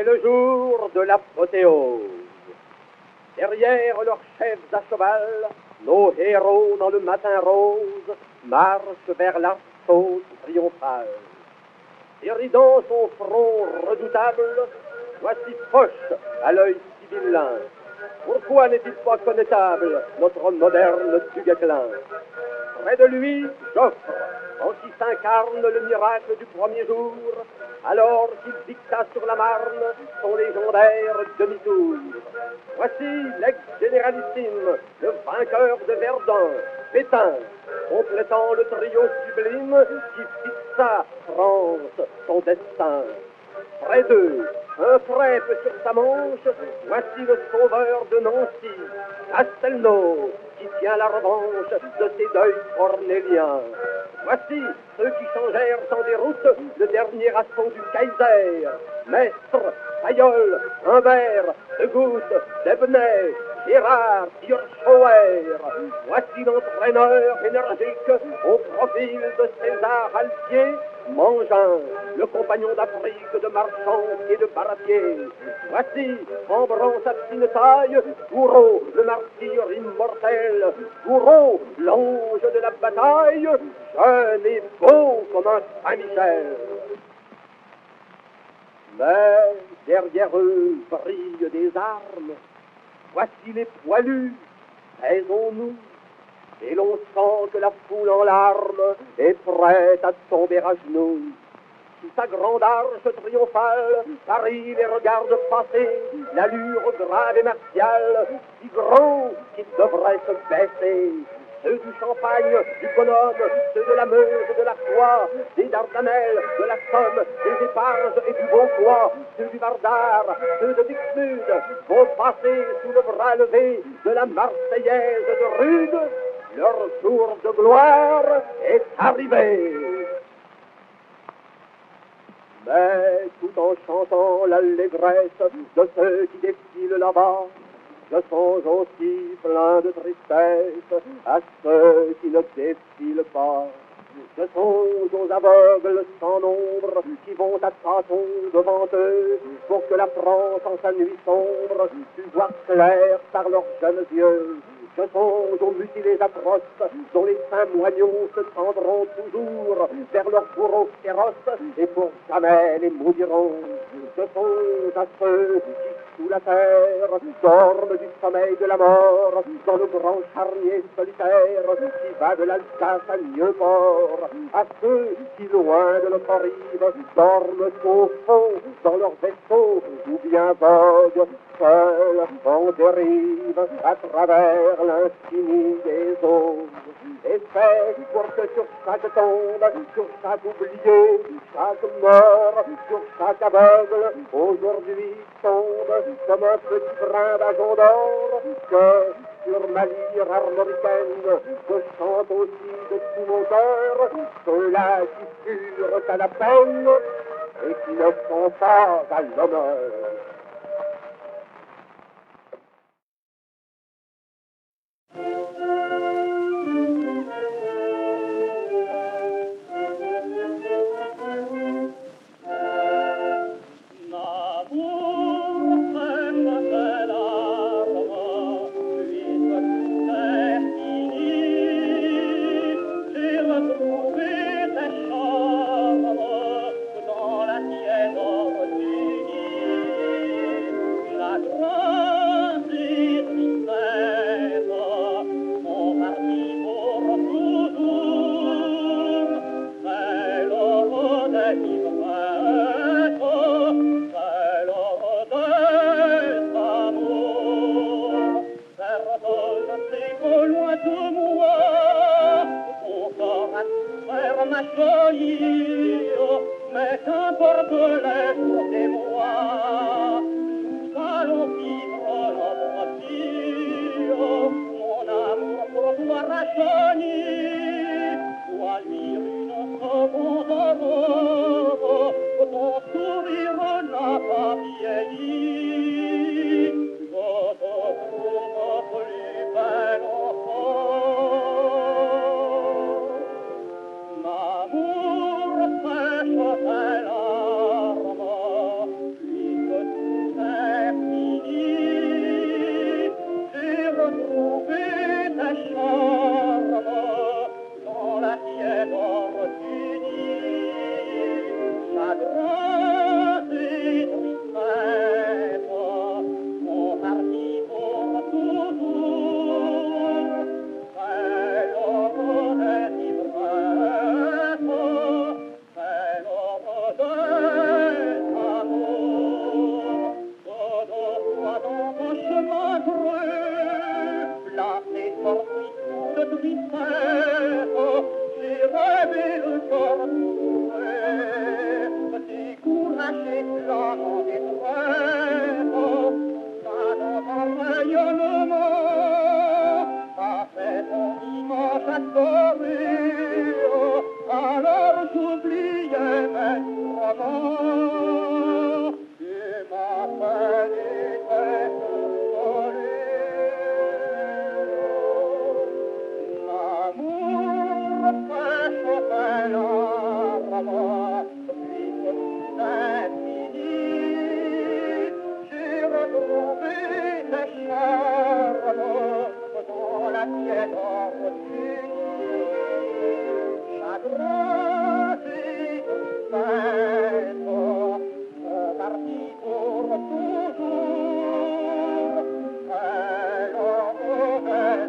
le jour de l'apothéose. Derrière leurs chefs à cheval, nos héros dans le matin rose marchent vers l'assaut triomphal. Déridant son front redoutable, voici Foch à l'œil sibyllin. Pourquoi n'est-il pas connétable, notre moderne Duguesclin? Près de lui, Joffre, en qui s'incarne le miracle du premier jour, alors qu'il dicta sur la Marne son légendaire demi-tour. Voici l'ex-généralissime, le vainqueur de Verdun, Pétain, complétant le trio sublime qui fixa France, son destin. Près d'eux, un trèfle sur sa manche, voici le sauveur de Nancy, Castelnau, qui tient la revanche de ses deuils cornéliens. Voici ceux qui changèrent en déroute le dernier assaut du Kaiser. Mestre, Fayolle, Humbert, De Goutte, Debnay, Gérard, Hirschauer. Voici l'entraîneur énergique au profil de César Altier, Mangin, le compagnon d'Afrique de Marchand et de Baratier. Voici, membrant sa fine taille, Gouraud, le martyr immortel. Gouraud, l'ange de la bataille, jeune et beau comme un Saint-Michel. Mais derrière eux brillent des armes. Voici les poilus, taisons-nous. Et l'on sent que la foule en larmes est prête à tomber à genoux. Sous sa grande arche triomphale, Paris les regarde passer, l'allure grave et martiale, si grand qu'il devrait se baisser. Ceux du Champagne, du Bonhomme, ceux de la Meuse, de la Croix, des Dardanelles, de la Somme, des Éparges et du Beaufoy, ceux du Vardar, ceux de Dixmude, vont passer sous le bras levé de la Marseillaise de Rude. Leur jour de gloire est arrivé. Mais tout en chantant l'allégresse de ceux qui défilent là-bas, je songe aussi plein de tristesse à ceux qui ne défilent pas. Je songe aux aveugles sans nombre qui vont à tâtons devant eux pour que la France en sa nuit sombre puisse voir clair par leurs jeunes yeux. Je songe aux mutilés atroces dont les saints moignons se tendront toujours vers leurs bourreaux féroces et pour jamais les maudiront. Je songe à ceux qui, sous la terre, dorment du sommeil de la mort dans le grand charnier solitaire qui va de l'Alsace à Nieuport. À ceux qui, loin de notre rive, dorment au fond dans leurs vaisseaux ou bien voguent seuls en dérive à travers l'infini des eaux. Et c'est pour que sur chaque tombe, sur chaque oublié, chaque mort, sur chaque aveugle, aujourd'hui tombe comme un petit brin d'ajon d'or, que sur ma lyre armoricaine, je chante aussi de tout mon cœur ceux-là qui furent à la peine et qui ne sont pas à l'honneur. tristesse, j'ai rêvé le corps trouvé, découragé, là en détresse, dans un rayonnement, ça fait ton image adorée, alors j'oubliais mes romans, et ma peine était l'amour fait chanter l'arbre, puisque tout est fini, j'ai retrouvé tes charmes dans la tiède orgie. Chagrin et fête sont partis pour toujours, et l'on revêt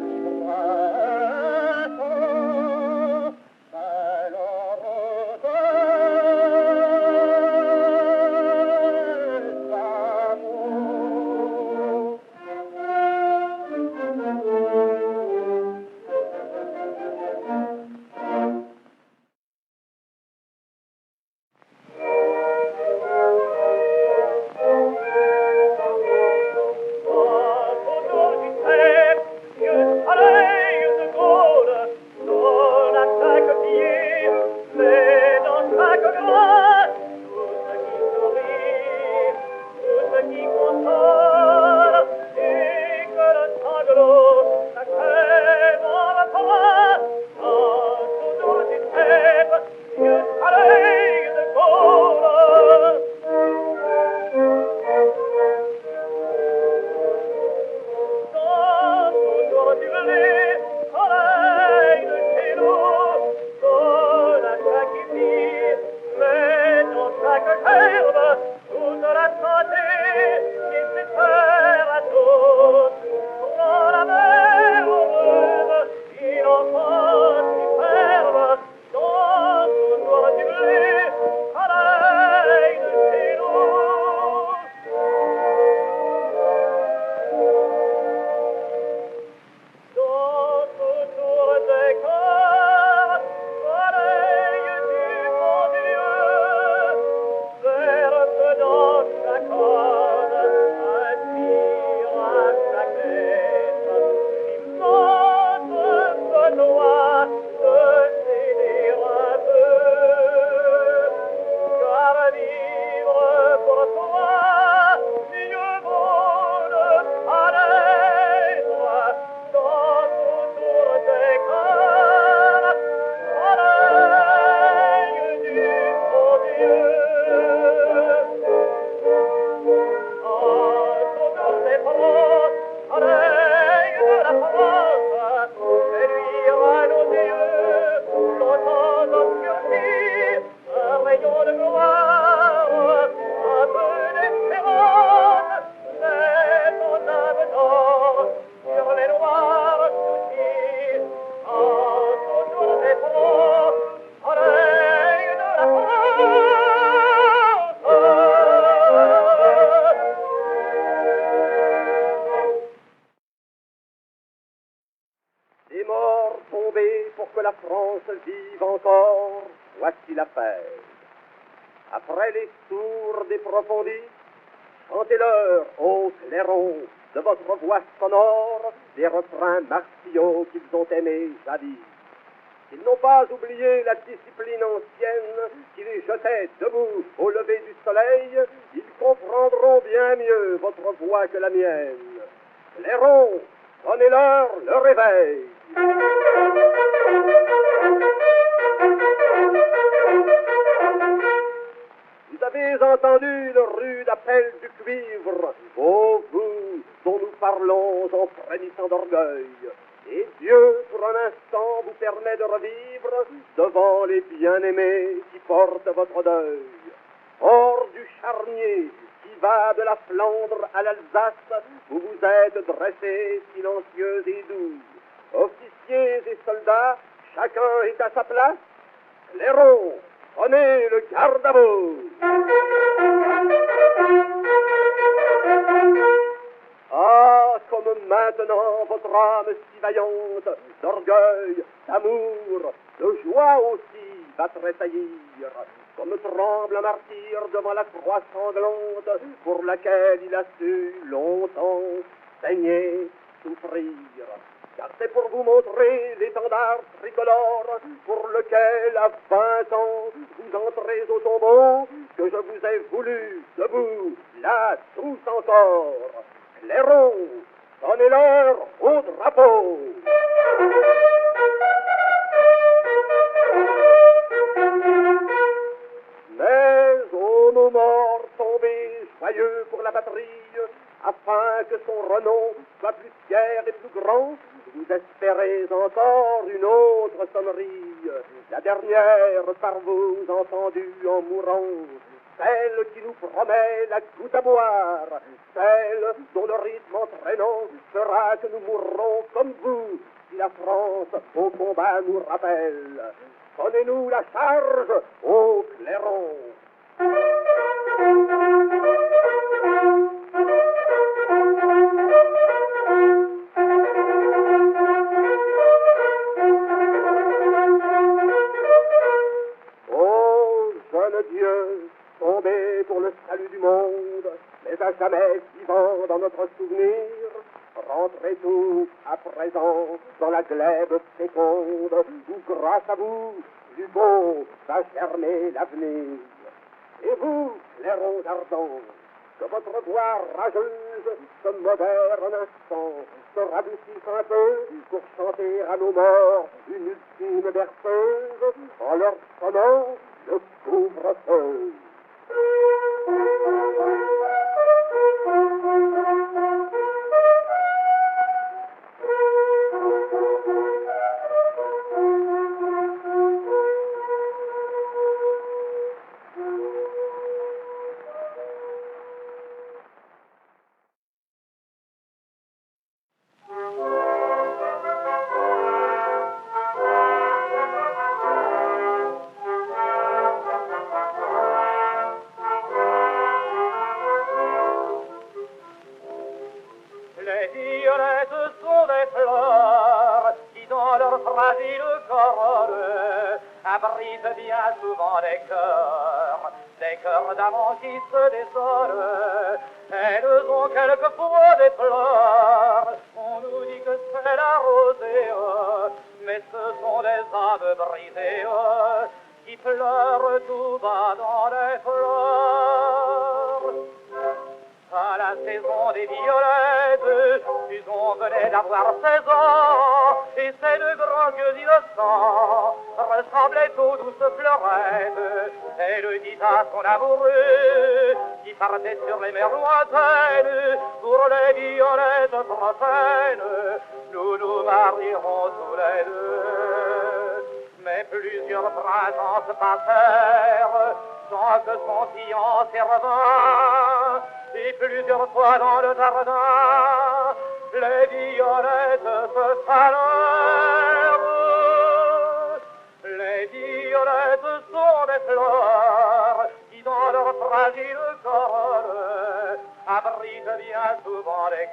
vive encore, voici la paix. Après les sourds et profondis, chantez-leur, ô clairons, de votre voix sonore, des refrains martiaux qu'ils ont aimés jadis. Ils n'ont pas oublié la discipline ancienne qui les jetait debout au lever du soleil, ils comprendront bien mieux votre voix que la mienne. Clairons, donnez-leur le réveil. Vous avez entendu le rude appel du cuivre, ô vous dont nous parlons en frémissant d'orgueil. Et Dieu, pour un instant, vous permet de revivre devant les bien-aimés qui portent votre deuil. Hors du charnier qui va de la Flandre à l'Alsace, vous vous êtes dressés, silencieux et doux. Officiers et soldats, chacun est à sa place. Clairons, prenez le garde à vous. Ah, comme maintenant votre âme si vaillante, d'orgueil, d'amour, de joie aussi, va tressaillir, comme tremble un martyr devant la croix sanglante, pour laquelle il a su longtemps saigner, souffrir. Car c'est pour vous montrer l'étendard tricolore pour lequel, à 20 ans, vous entrez au tombeau, que je vous ai voulu, debout, là, tous encore. Clairons, donnez-leur au drapeau. Mais au moment tombé joyeux pour la patrie, afin que son renom soit plus fier et plus grand, vous espérez encore une autre sonnerie, la dernière par vous entendue en mourant, celle qui nous promet la goutte à boire, celle dont le rythme entraînant fera que nous mourrons comme vous, si la France au combat nous rappelle. Donnez-nous la charge au clairon. Oh, jeune Dieu, tombé pour le salut du monde, mais à jamais vivant dans notre souvenir, rentrez tous à présent dans la glèbe féconde, où grâce à vous, du beau va germer l'avenir. Et vous, clairons ardents, que votre voix rageuse se modère un instant, se radoucisse un peu pour chanter à nos morts une ultime berceuse en leur sonnant le couvre-feu. Abrite bien souvent des cœurs d'amants qui se désolent. Elles ont quelquefois des pleurs, on nous dit que c'est la rosée, mais ce sont des âmes brisées qui pleurent tout bas dans les fleurs. À la saison des violettes, Suzon venait d'avoir 16 ans, et ses deux grands yeux innocents ressemblaient aux douces fleurettes. Elle dit à son amoureux, qui partait sur les mers lointaines, pour les violettes prochaines, nous nous marierons tous les deux. Mais plusieurs printemps se passèrent, sans que son fiancé revint, et plusieurs fois dans le jardin, les violettes se fanèrent. Les violettes sont des fleurs qui, dans leur fragile corps, abritent bien souvent des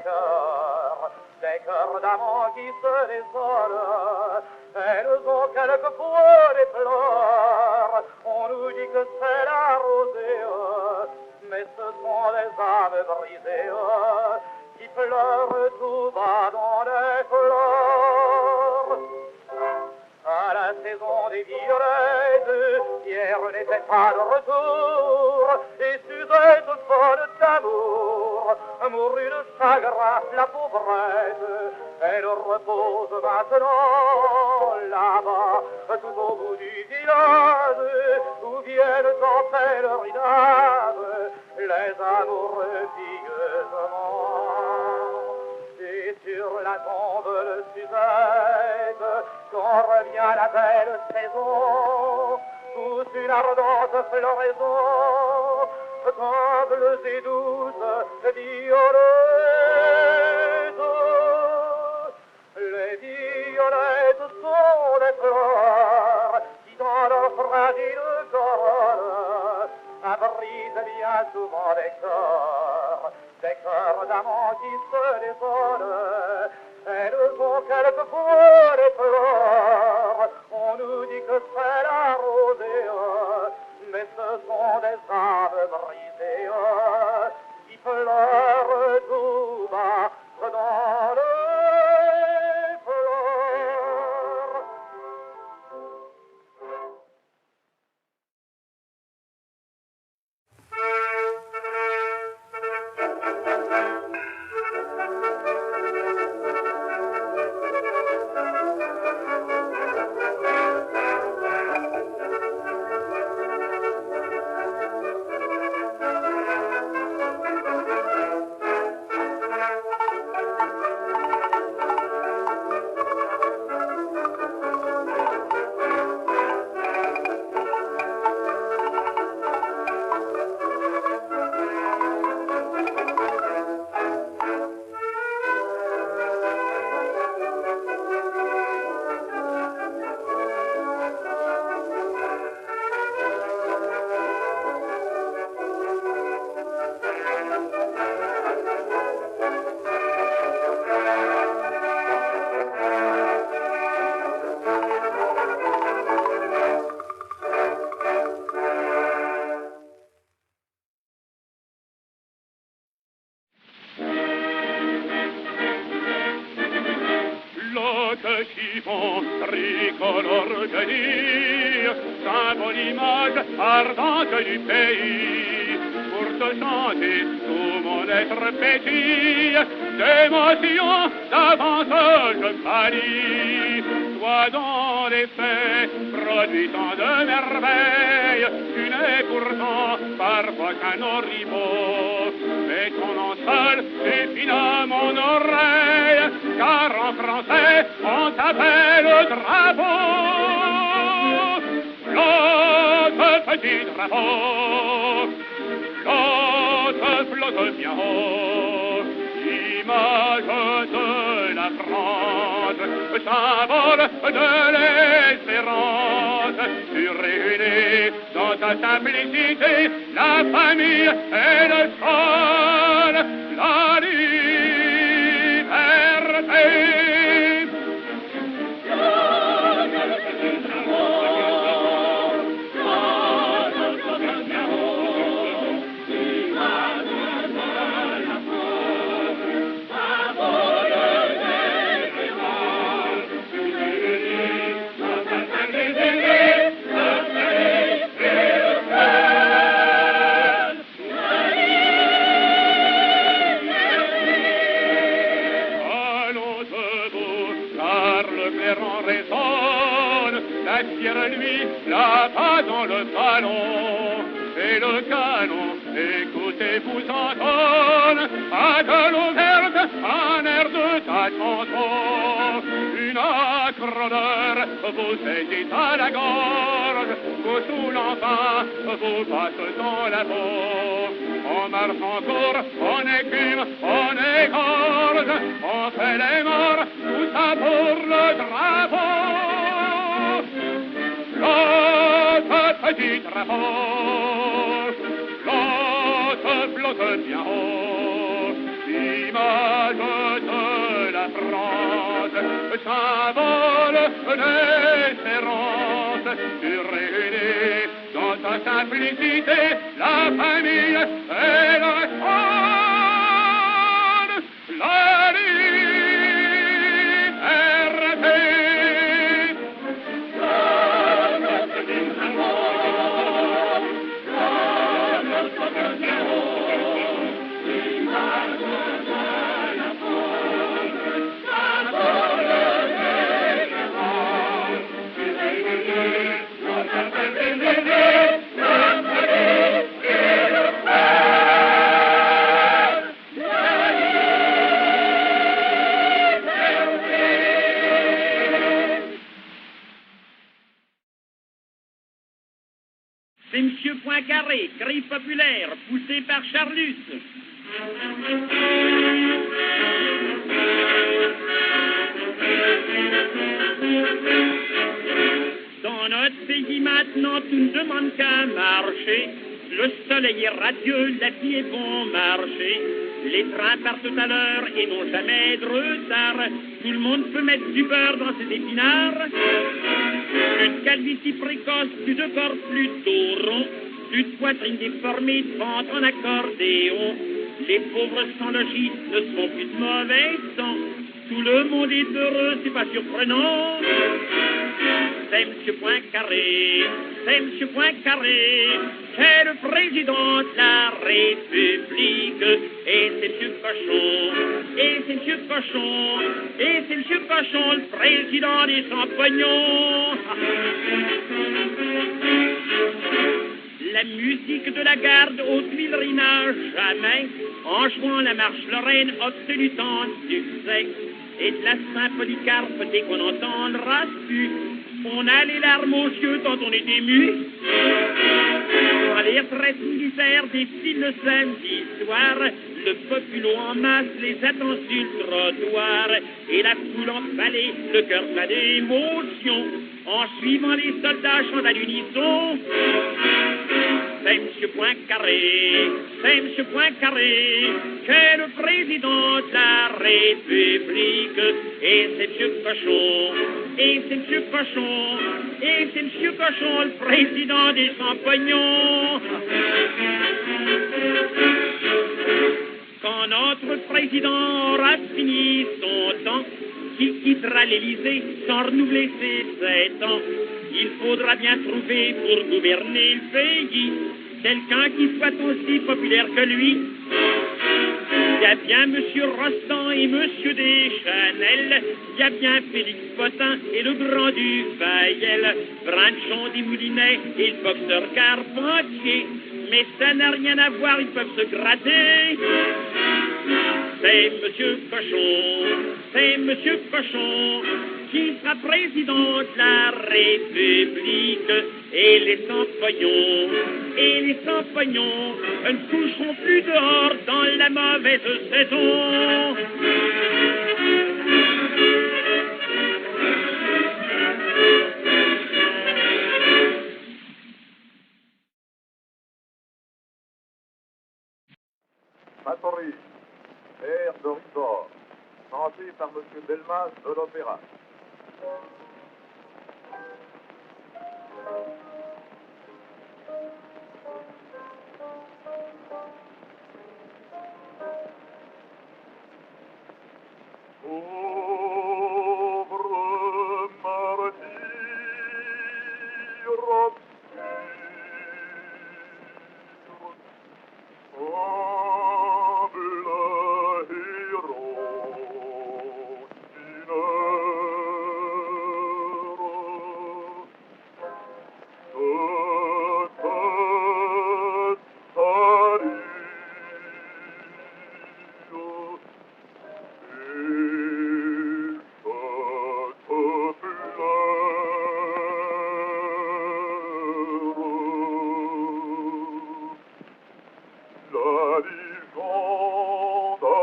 cœurs d'amants qui se désolent. Elles ont quelquefois des pleurs, on nous dit que c'est la rosée, mais ce sont des âmes brisées qui pleurent tout bas dans les fleurs. À la saison des violettes, Pierre n'était pas de retour, et Suzette, folle d'amour, mourut de chagrin, la pauvrette. Elle repose maintenant là-bas, tout au bout du village, où viennent en pèlerinage les amoureux pieusement. Et sur la tombe de Suzette, quand revient la belle saison, pousse une ardente floraison, tables et douces violettes. Les violettes sont des fleurs qui, dans leur fragile corps, abritent bien souvent des cœurs d'amants qui se désolent. tricolore de dire, symbole image ardente du pays, pour te chanter tout mon être pétille, d'émotion d'avance je pâlis. Toi dans les faits, produit tant de merveilles, tu n'es pourtant parfois qu'un oripeau, mais ton nom seul suffit à mon oreille, car en français on t'appelle drapeau. Flotte, petit drapeau, flotte bien haut, image de la France, symbole de l'espérance. Tu réunis dans ta simplicité la famille et le sol, la liberté. Lui, là-bas dans le salon, et le canon, écoutez-vous entonne, à gueule ouverte, un air de ta chanson. Une âcre odeur vous saisit à la gorge, vous sous l'enfant, vous passe dans la peau. On marche en cours, on écume, on égorge, on fait les morts, tout ça pour le drapeau. Flotte, petit drapeau, flotte bien haut, image de la France, symbole d'espérance. Tu réunis dans ta simplicité la famille et la sonne, la liberté. C'est Monsieur Poincaré, cri populaire, poussé par Charlus. Dans notre pays maintenant, tout ne demande qu'à marcher. Le soleil est radieux, la vie est bon marché. Les trains partent tout à l'heure et n'ont jamais de retard. Tout le monde peut mettre du beurre dans ses épinards. Plus de calvitie précoce, plus de corps plutôt rond, plus de poitrine déformée, de ventre en accordéon. Les pauvres sans logis ne sont plus de mauvais sang. Tout le monde est heureux, c'est pas surprenant. C'est M. Poincaré, c'est M. Poincaré, c'est le président de la République. Et c'est M. Cochon, et c'est M. Cochon, et c'est M. Cochon, le président des sans-pognons. La musique de la garde aux Tuileries n'a jamais, en jouant la marche Lorraine, obtenu tant de succès. Et de la Saint-Polycarpe, dès qu'on entendra su, on a les larmes aux yeux tant on est ému. Quand les retraites militaires défilent le samedi soir, le populo en masse les attend sur le trottoir, et la foule emballée, le cœur plein d'émotion, en suivant les soldats chantent à l'unisson. C'est M. Poincaré, c'est M. Poincaré, qu'est le président de la République. Et c'est M. Cochon, et c'est M. Cochon, et c'est M. Cochon, le président des sans-pognons. Quand notre président aura fini son temps, qui quittera l'Élysée sans renouveler ses 7 ans. Il faudra bien trouver pour gouverner le pays quelqu'un qui soit aussi populaire que lui. Il y a bien M. Rostand et M. Deschanel, il y a bien Félix Potin et le grand Dufayel, Branchon des Moulinets et le boxeur Carpentier. Mais ça n'a rien à voir, ils peuvent se gratter. C'est Monsieur Cochon, qui sera président de la République. Et les sans-pognons ne coucheront plus dehors dans la mauvaise saison. Matoury, air de Ribord, chanté par M. Delmas de l'Opéra. Pauvre martyr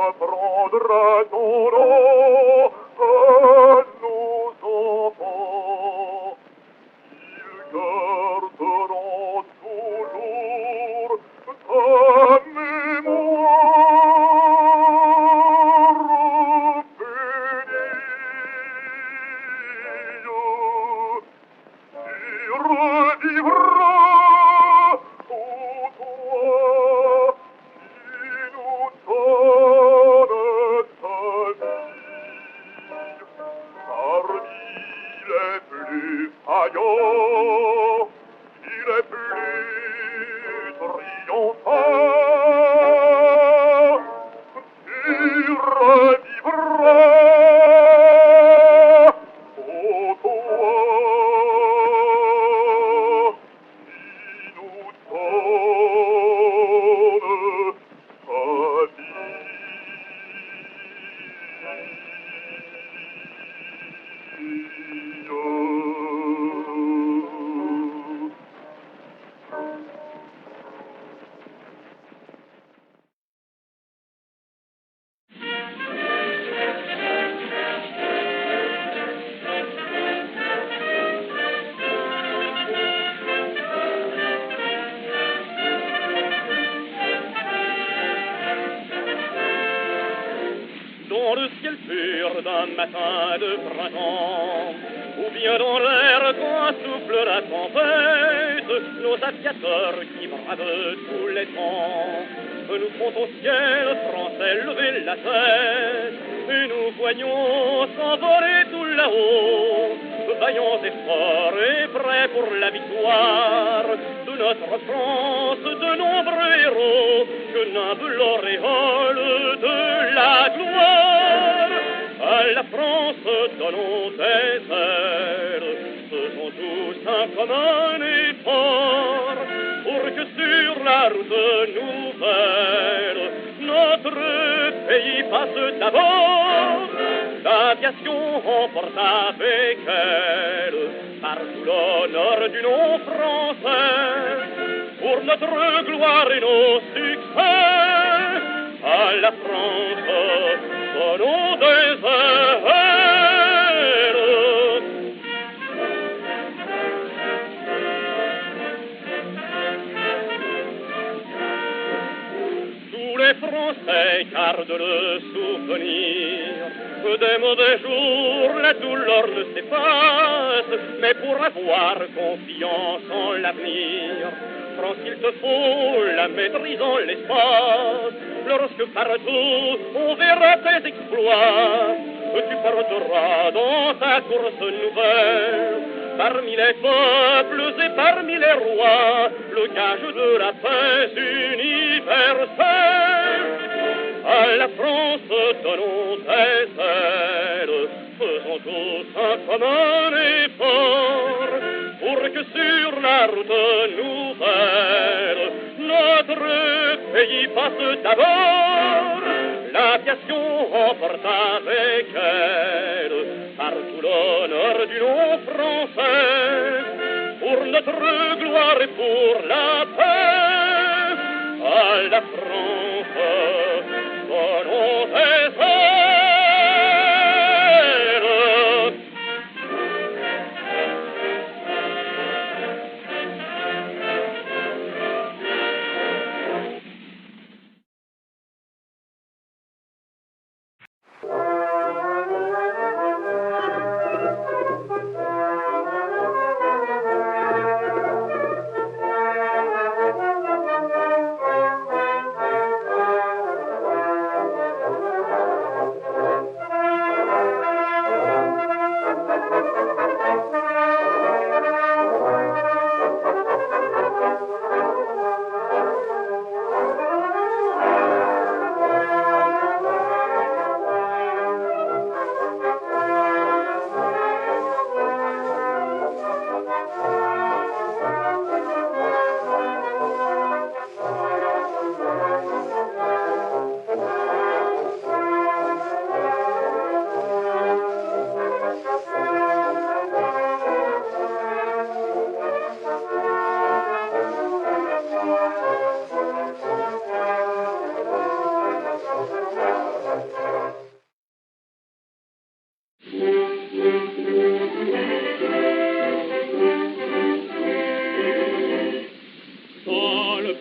apprendra ton nom à nos enfants. Ils garderont toujours ta mémoire bénie. Tu revivras, ô toi, qui nous donnes ta vie. Parmi les plus vaillants, il est plus triomphant. Tu revivras, ô toi, qui nous donnes ta vie. Dans le ciel pur d'un matin de printemps, ou bien dans l'air quand souffle la tempête, nos aviateurs qui bravent tous les temps, nous font au ciel français lever la tête, et nous voyons s'envoler tout là-haut, vaillants et forts et prêts pour la victoire de notre France, de nombreux héros que nimbe l'auréole de la gloire. À la France donnons des ailes, faisons tous un commun effort, pour que sur la route nouvelle, notre pays passe d'abord. L'aviation emporte avec elle partout l'honneur du nom français, pour notre gloire et nos succès. À la France donnons des ailes. Tous les Français gardent le souvenir des mauvais jours, la douleur ne s'efface, mais pour avoir confiance en l'avenir, France, il te faut la maîtrise en l'espace. Lorsque partout on verra tes exploits, tu portera dans sa course nouvelle, parmi les peuples et parmi les rois, le gage de la paix universelle. À la France donnons des ailes, faisons tous un commun effort, pour que sur la route nouvelle, notre pays passe d'abord. L'aviation emporte avec elle partout l'honneur du nom français, pour notre gloire et pour la paix. À la France, donnons des ailes.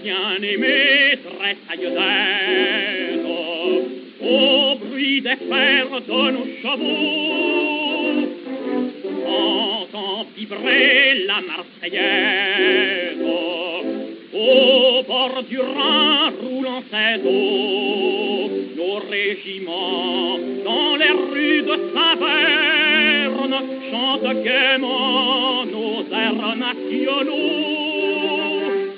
bien-aimé tressaille d'aise au bruit des fers de nos chevaux. Entend vibrer la Marseillaise au bord du Rhin roulant ses eaux. Nos régiments dans les rues de Saverne chantent gaiement nos airs nationaux.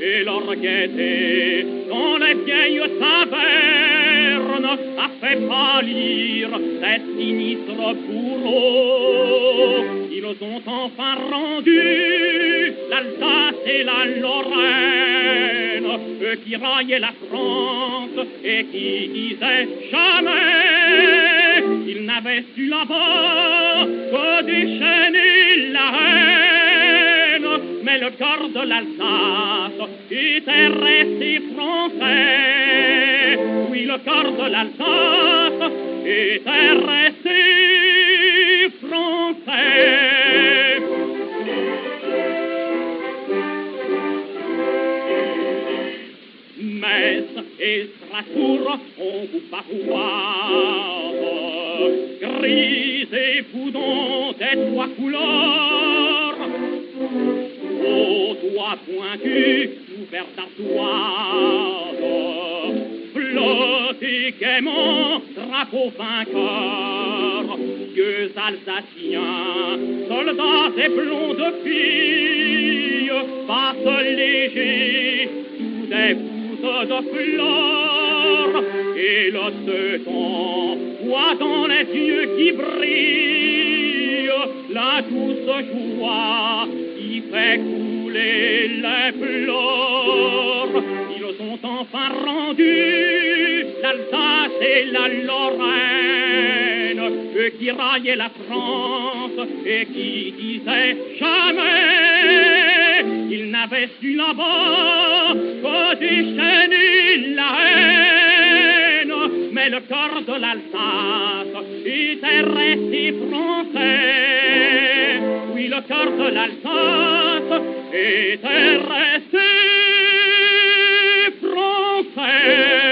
Et leur gaieté dans les vieilles tavernes a fait pâlir ces sinistres bourreaux. Ils ont enfin rendu l'Alsace et la Lorraine, eux qui raillaient la France et qui disaient jamais. Ils n'avaient su là-bas que déchaîner la haine, mais le cœur de l'Alsace était resté français. Oui, le cœur de l'Alsace était resté français. Metz et Strasbourg ont vous parois, gris et boudons des trois couleurs, aux doigts pointus, couverts d'ardoises, flottez gaiement, drapeau vainqueur, vieux Alsaciens, soldats et blondes filles, passent légers sous des voûtes de fleurs, et le teuton voit dans les yeux qui brillent la douce joie qui fait couler les pleurs. Ils ont enfin rendu l'Alsace et la Lorraine, eux qui raillaient la France et qui disaient jamais. Ils n'avaient su là-bas que déchaîner la haine, mais le cœur de l'Alsace était resté français. Oui, le cœur de l'Alsace était resté français.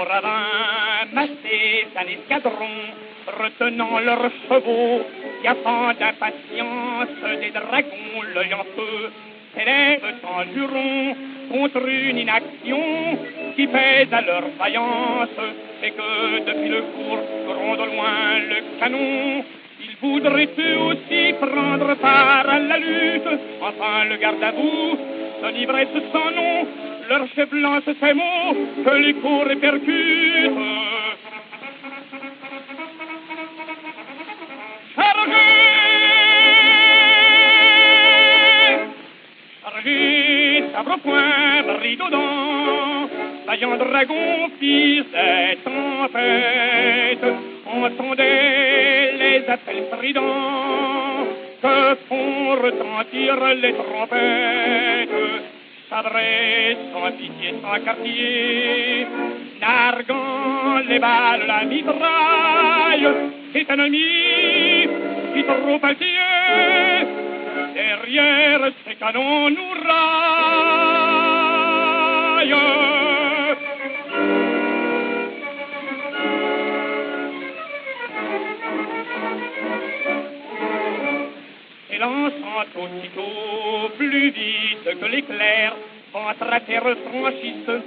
gradins massés d'un escadron, retenant leurs chevaux, gaffant d'impatience, des dragons l'œil en feu, s'élèvent en juron contre une inaction qui pèse à leur vaillance, et que depuis le cours gronde au loin le canon. Ils voudraient eux aussi prendre part à la lutte, enfin le garde à vous, son ivresse sans nom, leur chef lance ces mots que l'écho répercute. Chargez, sabre au poing, bride aux dents, vaillant dragon, fils des tempêtes, entendez les appels stridents que font retentir les trompettes. Sabrés sans pitié, sans quartier, narguant les balles, la mitraille, c'est un ennemi qui trop altier, derrière ses canons nous raille. S'élançant aussitôt plus vite que l'éclair, ventre à terre franchissent,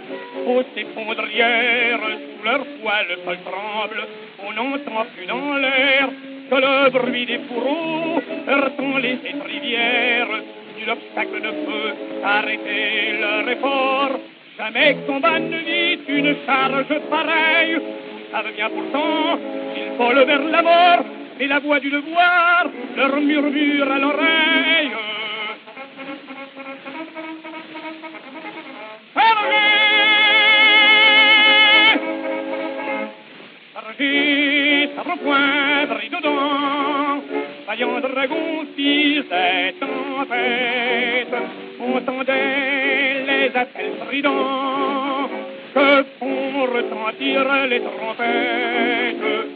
aux effondrières, sous leur poids le sol tremble, on n'entend plus dans l'air que le bruit des fourreaux, heurtant les étrivières, nul obstacle ne peut arrêter leur effort, jamais combat ne vit une charge pareille, ils savent bien pourtant qu'ils volent vers la mort, et la voix du devoir leur murmure à l'oreille. Chargez, sabre au poing, bride aux dents, vaillant dragon, fils des tempêtes, entendez les appels stridents que font retentir les trompettes.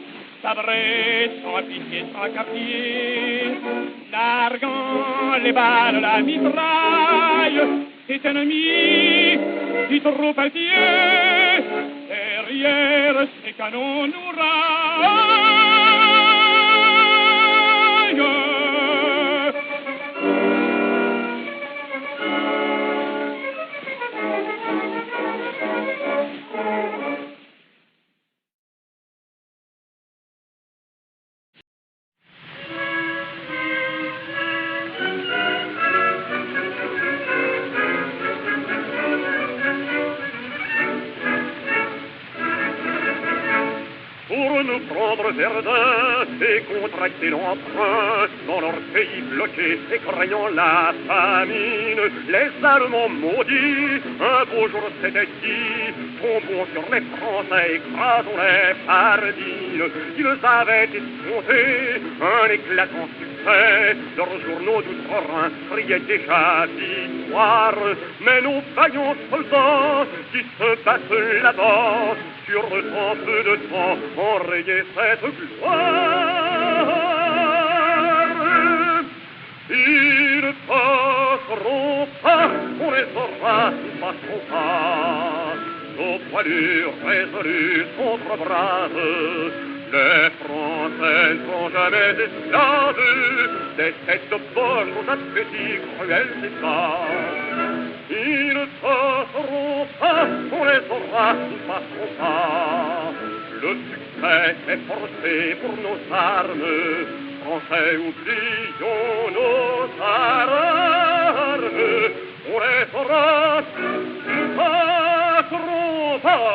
Sabrés sans pitié, sans quartier, narguant les balles, la mitraille, cet ennemi qui trop altier, derrière ses canons nous raille. Pour nous prendre Verdun et contracter l'emprunt dans leur pays bloqué et craignant la famine, les Allemands maudits, un beau jour c'était dit, tombons sur les Français, écrasons les pardines. Ils avaient escompté un éclatant succès, leurs journaux d'outre-Rhin criaient déjà victoire, mais nos vaillants soldats qui se battent là-bas, sur en peu de temps, enrayer cette gloire. Ils ne passeront pas, on les aura, ils passeront pas. Nos poilures résolues contre braves, les Français ne sont jamais esclaves des têtes de poche aux appétits cruels états. Ils ne passeront pas, on les aura, ils passeront pas. Le succès est forcé pour nos armes, Français, oublions nos armes. On les aura, ils passeront pas.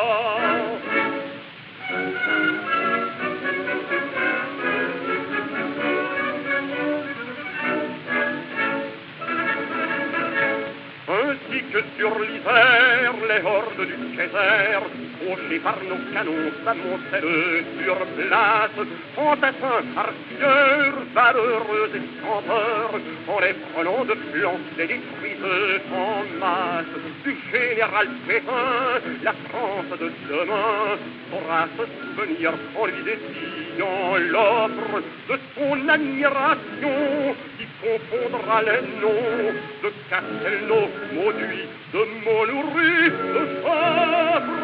Ainsi que sur l'hiver, les hordes du Kaiser, fauchées par nos canons, s'amoncellent sur place, fantassins, artilleurs, valeureux et chanteurs, en les prenant de flanc, les détruisent en masse. Du général Pétain, la France de demain saura se souvenir en lui désignant l'offre de son admiration, qui confondra les noms de Castelnau, Mauduit, de Montloury, de Fabre.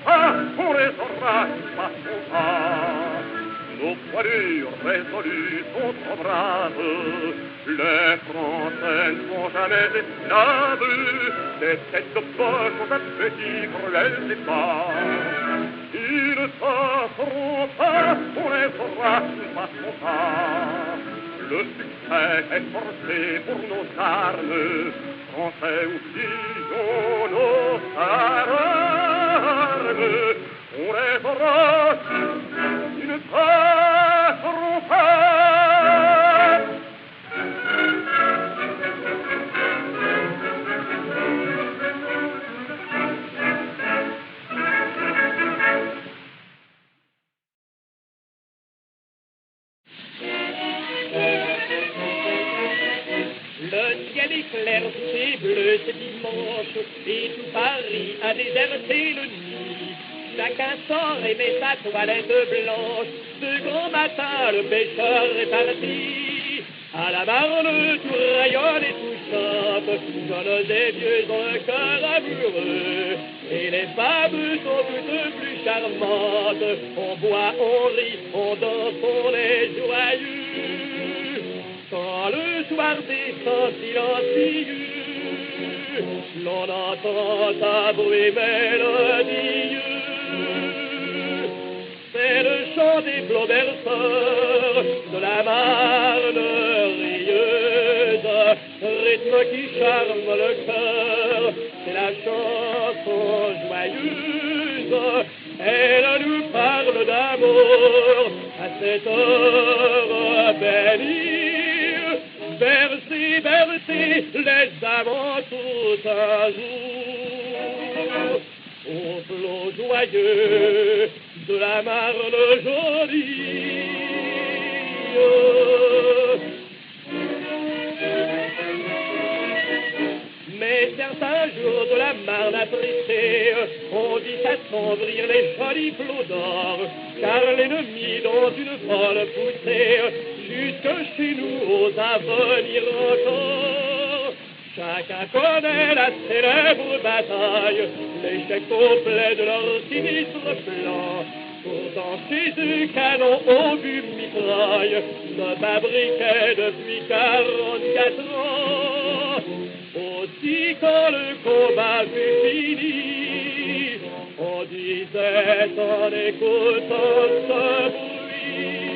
pas, on les aura pas son pas. Nos poilures résolues sont trop braves, les Français ne sont jamais esclaves, les têtes de poche ont appétit cruels et bas. Ils ne passeront pas, on les aura pas son pas. Le succès est forcé pour nos armes, Français ou pigeons, nos armes, on les aura, ils ne passeront pas. Le ciel éclairci et bleu ce dimanche, et tout Paris a déserté le nid. Chacun sort et met sa toilette blanche. Ce grand matin, le pêcheur est parti. À la marne, tout rayonne et tout chante, jeunes et vieux ont le cœur amoureux. Et les femmes sont toutes plus charmantes. On boit, on rit, on danse, on est joyeux. Quand le soir descend silencieux, l'on entend un bruit mélodieux. C'est le chant des flots berceurs de la Marne rieuse, rythme qui charme le cœur, c'est la chanson joyeuse. Elle nous parle d'amour à cette heure bénie. Bercez, bercez les amants tout un jour, au flot joyeux de la Marne jolie. Mais certains jours de la Marne attristés ont vu s'assombrir les jolis flots d'or, car l'ennemi dans une folle poussée jusque chez nous osa venir encore. Chacun connaît la célèbre bataille, l'échec complet de leur sinistre plan. Pourtant chez eux canons, obus, mitrailles se fabriquaient depuis 44 ans. Aussi quand le combat fut fini, on disait en écoutant ce bruit,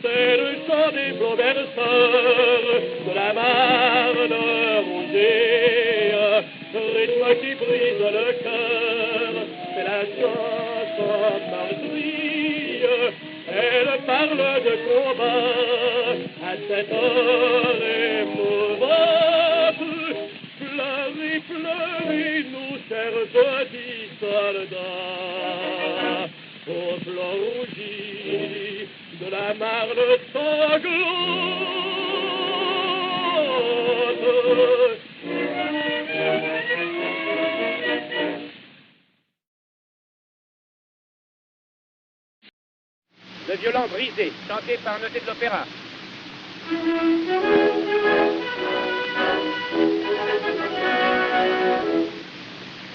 c'est le chant des flots berceurs de la Marne rongée, rythme qui brise le cœur, c'est la chanson Marseille. Elle parle de combat à cette heure émouvante. Pleurez, pleurez, nous, chers petits soldats, au flot rougi de la Marne sanglante. Le violon brisé, chanté par un noté de l'opéra.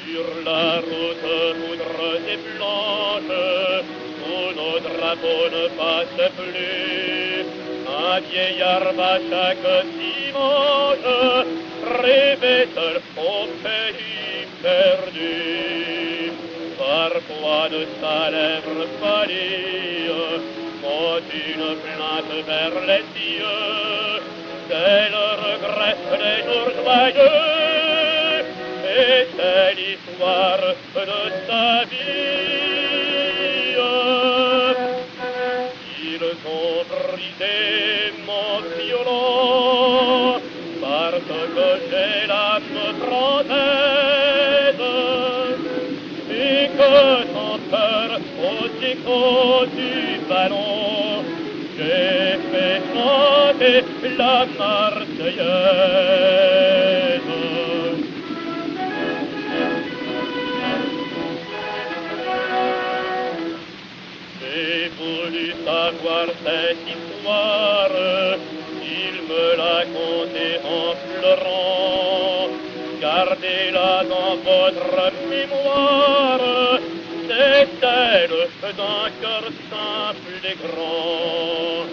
Sur la route poudreuse et blanche, où nos drapeaux ne passent plus, un vieillard va chaque dimanche rêver seul au pays perdu. Parfois de sa lèvre pâlie monte une plainte vers les cieux, c'est le regret des jours joyeux, et c'est l'histoire de sa vie. Ils ont brisé mon violon, parce que j'ai l'âme française, et que sans peur aux échos du ballon, j'ai fait chanter la Marseillaise. J'ai voulu savoir cette histoire, il me l'a contée en pleurant, car gardez-la dans votre mémoire, c'est elle d'un cœur simple et grand.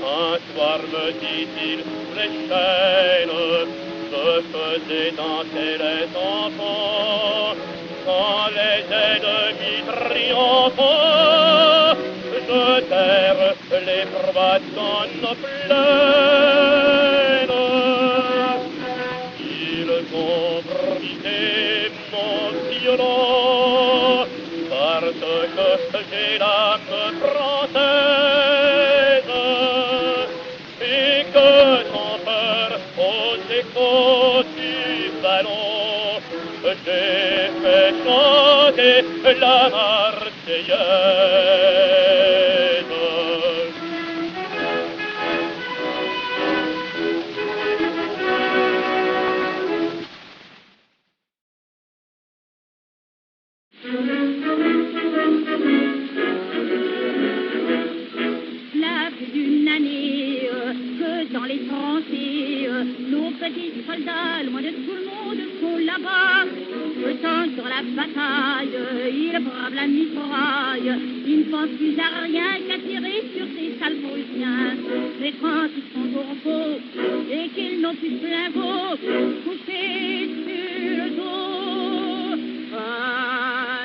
Un soir me dit-il, les chaînes se faisaient danser les enfants, quand les ennemis triomphants jetèrent les bras dans nos plaines. Ils ont brisé mon violon, parce que j'ai l'âme française, et que sans peur aux échos du ballon, j'ai fait chanter la Marseillaise. Cela fait d'une année que dans les tranchées, nos petits soldats, loin de tout le monde, sont là-bas. Autant sur la bataille, ils bravent la mitraille, ils ne pensent plus à rien qu'à tirer sur ces sales Prussiens. Mais quand ils sont au repos et qu'ils n'ont plus de plein veau, couchés sur le dos, à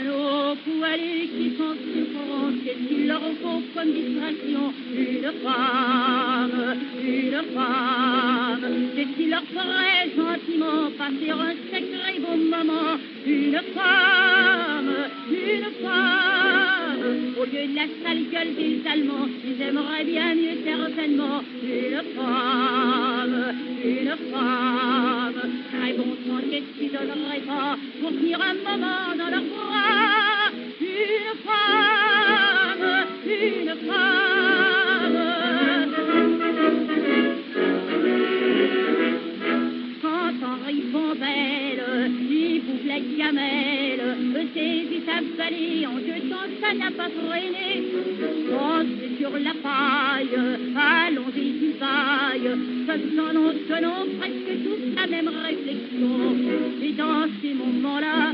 nos poilus qui sont sur le front, qu'est-ce qu'il leur faut comme distraction? Une femme, qu'est-ce qu'il leur ferait gentiment passer un sacré beau moment? Une femme, au lieu de la sale gueule des Allemands, ils aimeraient bien mieux certainement. Une femme, très bon sang, qu'est-ce qu'ils donneraient pas pour tenir un moment dans leurs bras? Une femme. Quand Henri Bombelle, il bouffe la gamelle, saisit sa vallée en jetant ça n'a pas freiné. Pensez sur la paille, allons-y du bail, faisons presque tous la même réflexion. Et dans ces moments-là,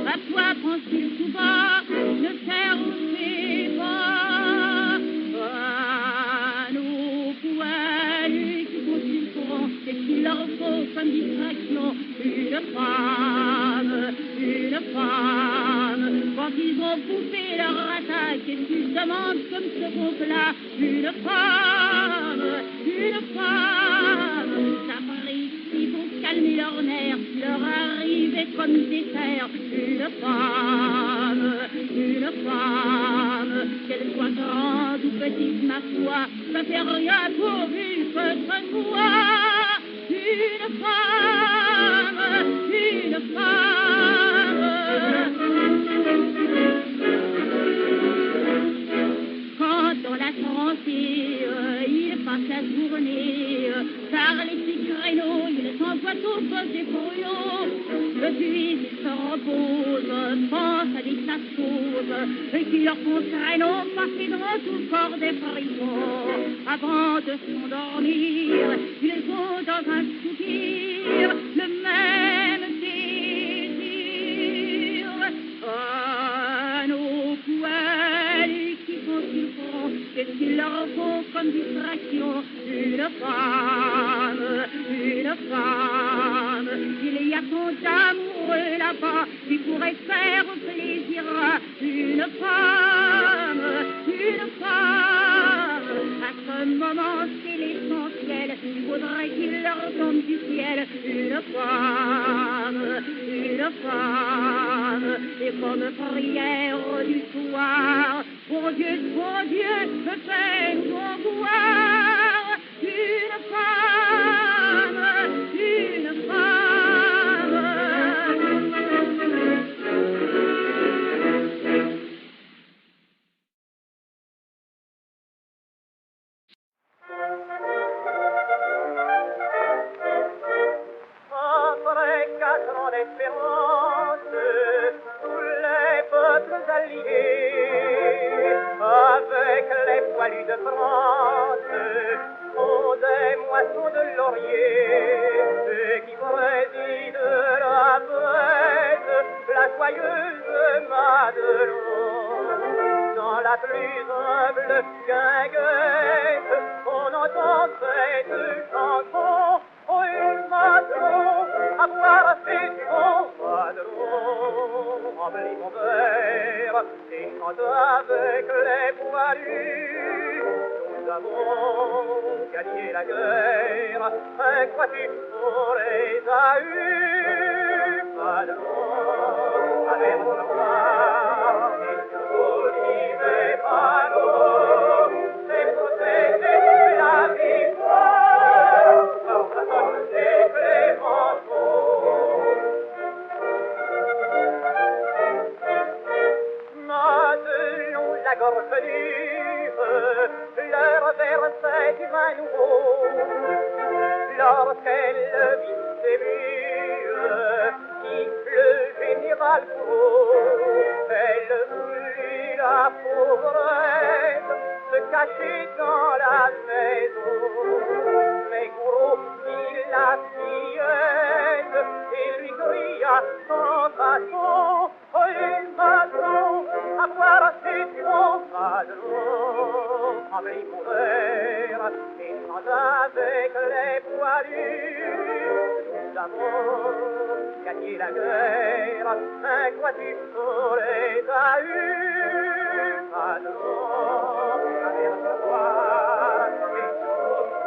à quoi pense-t-il tout bas? Ne fermez pas à nos poilus qui sont sur le courant, et qu'il leur faut comme distraction. Une femme, quand ils ont bouffé leur attaque et qu'ils demandent comme ce bon plat. Une femme, ça paraît qu'ils vont calmer leurs nerfs, leur arriver comme dessert. Une femme, qu'elle soit grande ou petite, ma foi, ça fait rien pourvu que ce soit. Une femme. Quand dans la tranchée, il passe la journée, par les petits créneaux, il s'envoie au poste des brouillons. Puis il se repose, pense à des tas de choses, qui leur font traîneau, passer dans tout le corps des prisons. Avant de s'endormir, ils ont dans un soupir le même désir. À nos poils qui sont sur le front, qu'est-ce qu'il leur faut comme distraction? Une femme. Il y a tant d'amoureux là-bas qui pourrait faire plaisir à une femme. À ce moment, c'est l'essentiel, il faudrait qu'il leur tombe du ciel. Une femme, et comme prière du soir, bon Dieu, me fais ton gloire. Une femme. Après 4 ans d'espérance, tous les peuples alliés, avec les poilus de France, Madelon. Dans la plus humble guinguette, on entend cette chanson. Oh, Madelon, à boire c'est du bon Madelon. Remplis mon verre et chante avec les poilus. Nous avons gagné la guerre, un crois-tu les a eus, Madelon, avec mon roi, et Olivier Madelon, c'est protéger la victoire, par sa sonne des Clémenceaux. Madelon, la gorge dure, leur verset du vin nouveau, lorsqu'elle vit ses murs, qui le général Gouraud, elle voulut la pauvrette se cacher dans la maison. Mais Gouraud dit la fillette et lui cria sans façon, oh les Madelon, à boire c'est du bon Madelon. Avec mon verre et chante avec les poilus. Nous avons gagné la guerre, un quatuor les a eus, Madelon, avec le roi,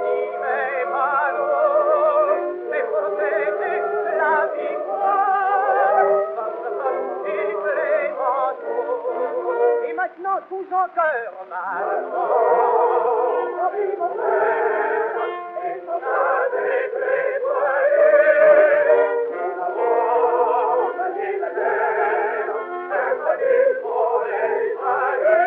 et mais Madelon, c'est protéger la victoire, par sa sonne et Clémenceau. Et maintenant, tous en cœur, Madelon, avec mon frère, et chante avec les poilus. Nous avons gagné la guerre, un quatuor les a eus,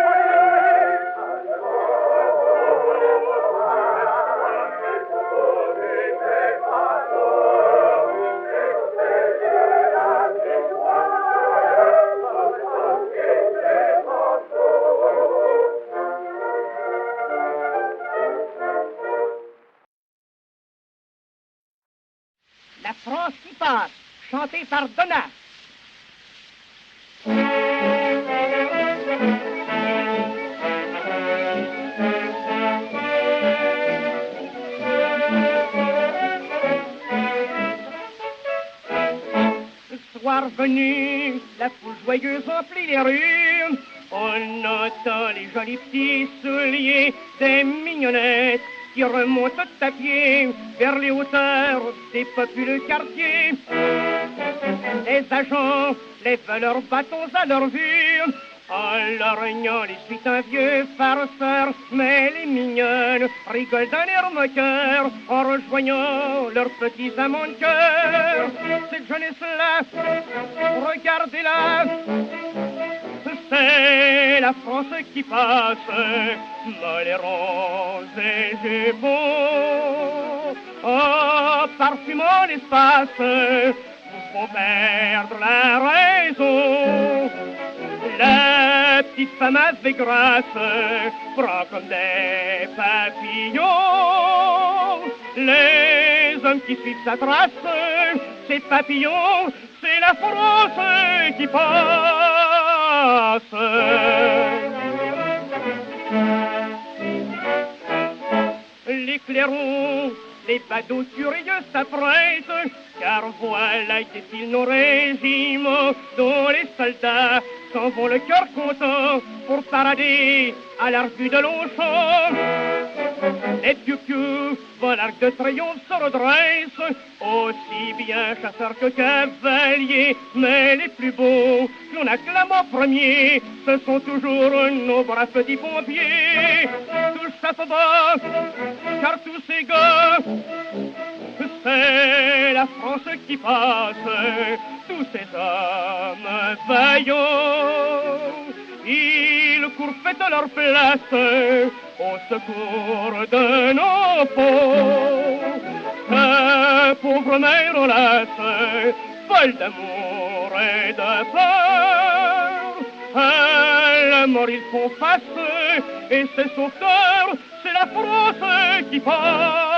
La France qui passe, chantée par Donat. Le soir venu, la foule joyeuse emplit les rues. On entend les jolis petits souliers des mignonnettes qui remontent à pied vers les hauteurs des populeux quartiers. Les agents lèvent leurs bâtons à leur vue, en lorgnant les suites un vieux farceur. Mais les mignonnes rigolent d'un air moqueur en rejoignant leurs petits amants de cœur. Cette jeunesse-là, regardez-la, c'est la France qui passe, modérons et jupons, oh, parfumant l'espace, nous font perdre la raison. La petite femme avec grâce prend comme des papillons les hommes qui suivent sa trace. Ces papillons, c'est la France qui passe. Les clairons, les badauds curieux s'apprêtent, car voilà qu'est-il nos régiments, dont les soldats s'en vont le cœur content pour parader à la revue de Longchamp. Les piou-piou, vont l'arc de triomphe se redressent, aussi bien chasseurs que cavaliers, mais les plus beaux, l'on acclame en premier, ce sont toujours nos braves petits pompiers. Tous chapeau bas, car tous ces gars, c'est la France qui passe, tous ces hommes vaillants. Ils courent fêtent leur place au secours de nos pauvres. Ce pauvre mère lasse, folle d'amour et de peur, à la mort ils font face, et ces sauveteurs, c'est la France qui passe.